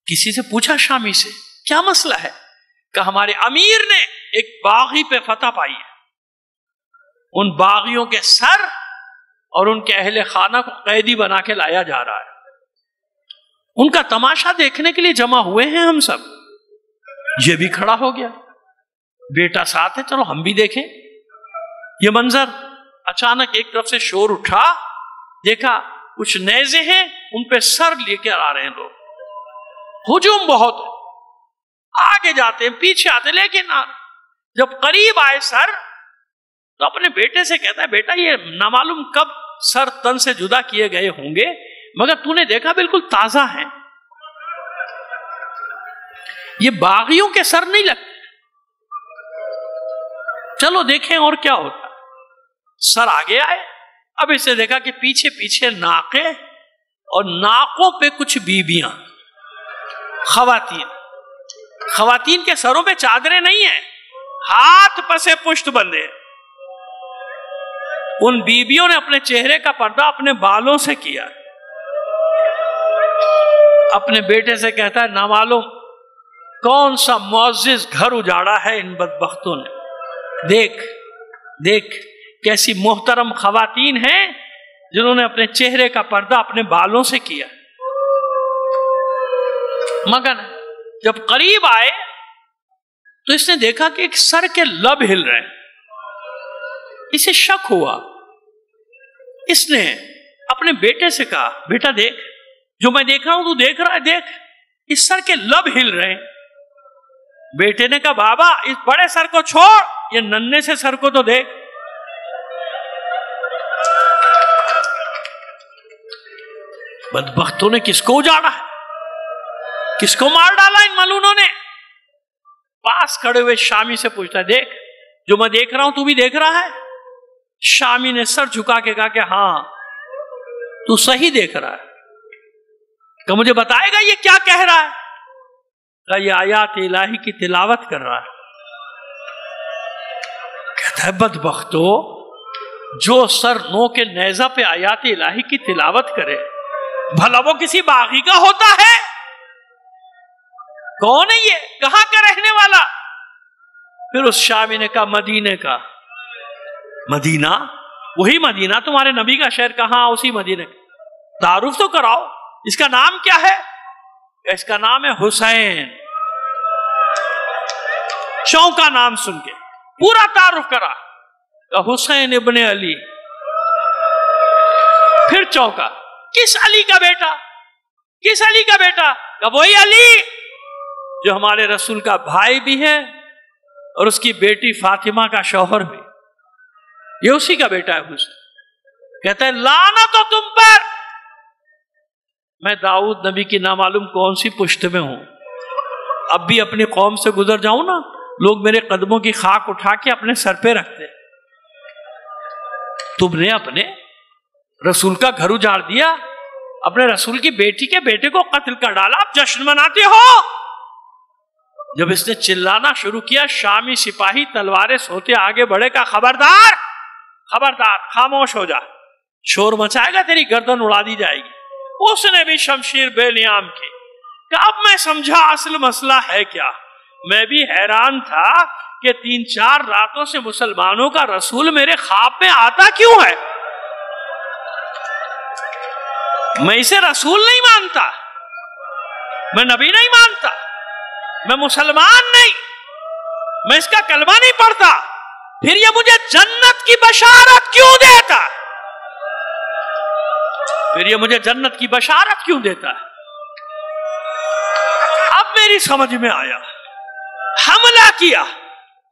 کسی سے پوچھا شامی سے کیا مسئلہ ہے؟ کہ ہمارے امیر نے ایک باغی پہ فتح پائی ہے، ان باغیوں کے سر اور ان کے اہل خانہ کو قیدی بنا کے لایا جا رہا ہے. ان کا تماشا دیکھنے کے لیے جمع ہوئے ہیں ہم سب. یہ بھی کھڑا ہو گیا، بیٹا ساتھ ہے، چلو ہم بھی دیکھیں یہ منظر. اچانک ایک طرف سے شور اٹھا، دیکھا کچھ نیزے ہیں، ان پہ سر لے کے آ رہے ہیں لوگ. ہجوم بہت، آگے جاتے ہیں پیچھے آتے، لیکن جب قریب آئے سر تو اپنے بیٹے سے کہتا ہے بیٹا یہ نہ معلوم کب سر تن سے جدا کیے گئے ہوں گے، مگر تو نے دیکھا بالکل تازہ ہیں. یہ باغیوں کے سر نہیں لگتے، چلو دیکھیں اور کیا ہوتا. سر آگے آئے، اب اسے دیکھا کہ پیچھے پیچھے ناقے اور ناقوں پہ کچھ بیبیاں، خواتین کے سروں پہ چادریں نہیں ہیں، ہاتھ پسے پشت بندے. ان بیبیوں نے اپنے چہرے کا پردہ اپنے بالوں سے کیا. اپنے بیٹے سے کہتا ہے نہ معلوم کون سا معزز گھر اجاڑا ہے ان بدبختوں نے. دیکھ کیسی محترم خواتین ہیں جنہوں نے اپنے چہرے کا پردہ اپنے بالوں سے کیا. مگر جب قریب آئے تو اس نے دیکھا کہ ایک سر کے لب ہل رہے ہیں. اسے شک ہوا، اس نے اپنے بیٹے سے کہا بیٹا دیکھ، جو میں دیکھ رہا ہوں تو دیکھ رہا ہے، دیکھ اس سر کے لب ہل رہے ہیں. بیٹے نے کہا بابا اس بڑے سر کو چھوڑ، یہ ننھے سے سر کو تو دیکھ. بدبختوں نے کس کو اجاڑا ہے، کس کو مار ڈالا ان ملونوں نے. پاس کھڑے ہوئے شامی سے پوچھتا ہے دیکھ جو میں دیکھ رہا ہوں تو بھی دیکھ رہا ہے؟ شامی نے سر جھکا کے کہا کہ ہاں تو صحیح دیکھ رہا ہے. کہ مجھے بتائے گا یہ کیا کہہ رہا ہے؟ کہ یہ آیات الہی کی تلاوت کر رہا ہے. کہتا ہے بدبختو، جو سر نو کے نیزہ پہ آیات الہی کی تلاوت کرے بھلا وہ کسی باغی کا ہوتا ہے؟ کون ہے یہ، کہاں کا رہنے والا؟ پھر اس شامی نے کہا مدینے کا. مدینہ؟ وہی مدینہ تمہارے نبی کا شہر، کہاں اسی مدینے کا. تعارف تو کراؤ، اس کا نام کیا ہے؟ اس کا نام ہے حسین. چونکا نام سن کے، پورا تعارف کرا کہ حسین ابن علی. پھر چونکا، کس علی کا بیٹا؟ کس علی کا بیٹا؟ کہ وہی علی جو ہمارے رسول کا بھائی بھی ہے اور اس کی بیٹی فاطمہ کا شوہر بھی، یہ اسی کا بیٹا ہے حسین. کہتا ہے لعنت ہو تم پر، میں داؤد نبی کی نامعلوم کون سی پشت میں ہوں. اب بھی اپنی قوم سے گزر جاؤں نا، لوگ میرے قدموں کی خاک اٹھا کے اپنے سر پہ رکھتے. تم نے اپنے رسول کا گھر اجاڑ دیا، اپنے رسول کی بیٹی کے بیٹے کو قتل کر ڈالا، اب جشن مناتے ہو. جب اس نے چلانا شروع کیا، شامی سپاہی تلواریں سوتے آگے بڑھے کا خبردار خبردار خاموش ہو جا، شور مچائے گا تیری گردن اڑا دی جائے گی. اس نے بھی شمشیر بے نیام کی کہ اب میں سمجھا اصل مسئلہ ہے کیا. میں بھی حیران تھا کہ 3-4 راتوں سے مسلمانوں کا رسول میرے خواب میں آتا کیوں ہے. میں اسے رسول نہیں مانتا، میں نبی نہیں مانتا، میں مسلمان نہیں، میں اس کا کلمہ نہیں پڑھتا، پھر یہ مجھے جنت کی بشارت کیوں دیتا ہے؟ پھر یہ مجھے جنت کی بشارت کیوں دیتا ہے؟ اب میری سمجھ میں آیا. حملہ کیا،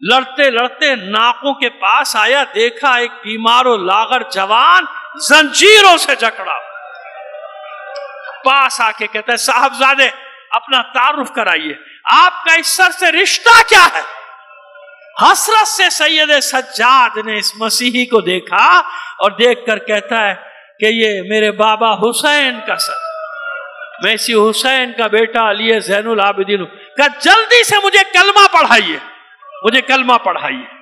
لڑتے لڑتے ناکوں کے پاس آیا، دیکھا ایک بیمار و لاغر جوان زنجیروں سے جکڑا. پاس آ کے کہتا ہے صاحبزادے اپنا تعارف کرائیے، آپ کا اس سر سے رشتہ کیا ہے؟ حسرت سے سید سجاد نے اس مسیحی کو دیکھا اور دیکھ کر کہتا ہے کہ یہ میرے بابا حسین کا سر، میں اسی حسین کا بیٹا علی زین العابدین ہوں، کہ جلدی سے مجھے کلمہ پڑھائیے، مجھے کلمہ پڑھائیے۔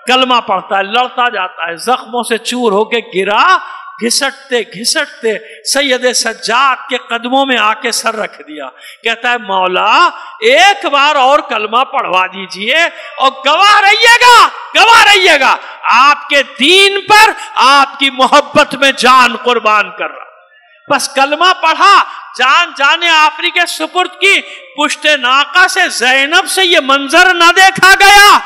کلمہ پڑھتا ہے، لڑتا جاتا ہے، زخموں سے چور ہو کے گرا، گھسٹتے گھسٹتے سید سجاد کے قدموں میں آ کے سر رکھ دیا، کہتا ہے مولا ایک بار اور کلمہ پڑھوا دیجئے اور گواہ رہیے گا آپ کے دین پر آپ کی محبت میں جان قربان کر رہا۔ بس کلمہ پڑھا، جان جانے آفری کے سپرد کی، پشت ناقہ سے زینب سے یہ منظر نہ دیکھا گیا،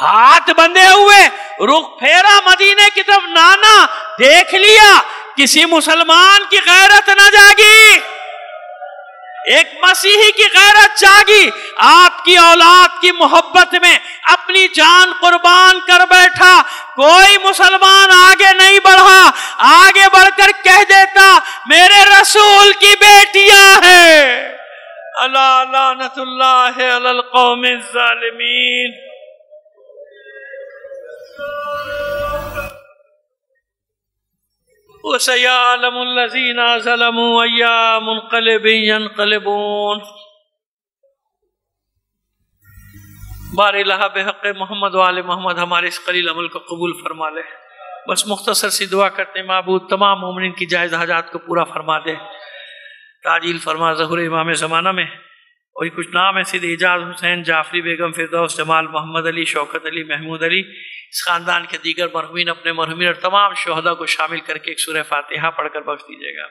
ہاتھ بندھے ہوئے، رخ پھیرا مدینے کی طرف، نانا دیکھ لیا، کسی مسلمان کی غیرت نہ جاگی، ایک مسیحی کی غیرت جاگی، آپ کی اولاد کی محبت میں اپنی جان قربان کر بیٹھا۔ کوئی مسلمان آگے نہیں بڑھا، آگے بڑھ کر کہہ دیتا میرے رسول کی بیٹیاں ہیں۔ الا لعنت اللہ علی القوم الظالمین۔ وَسَيَعْلَمُ الَّذِينَ ظَلَمُوا أَيَّ مُنْقَلِبٍ يَنْقَلِبُونَ۔ بار الہ بحق محمد و آل محمد ہمارے اس قلیل عمل کو قبول فرما لے۔ بس مختصر سی دعا کرتے ہیں، معبود تمام مومنین کی جائز حاجات کو پورا فرما دے، تعجیل فرما ظہور امام زمانہ میں۔ اور کچھ نام ہے، سید اعجاز حسین، جعفری بیگم، فردوس، جمال، محمد علی، شوکت علی، محمود علی، اس خاندان کے دیگر مرحومین، اپنے مرحومین اور تمام شہداء کو شامل کر کے ایک سورہ فاتحہ پڑھ کر بخش دیجیے گا۔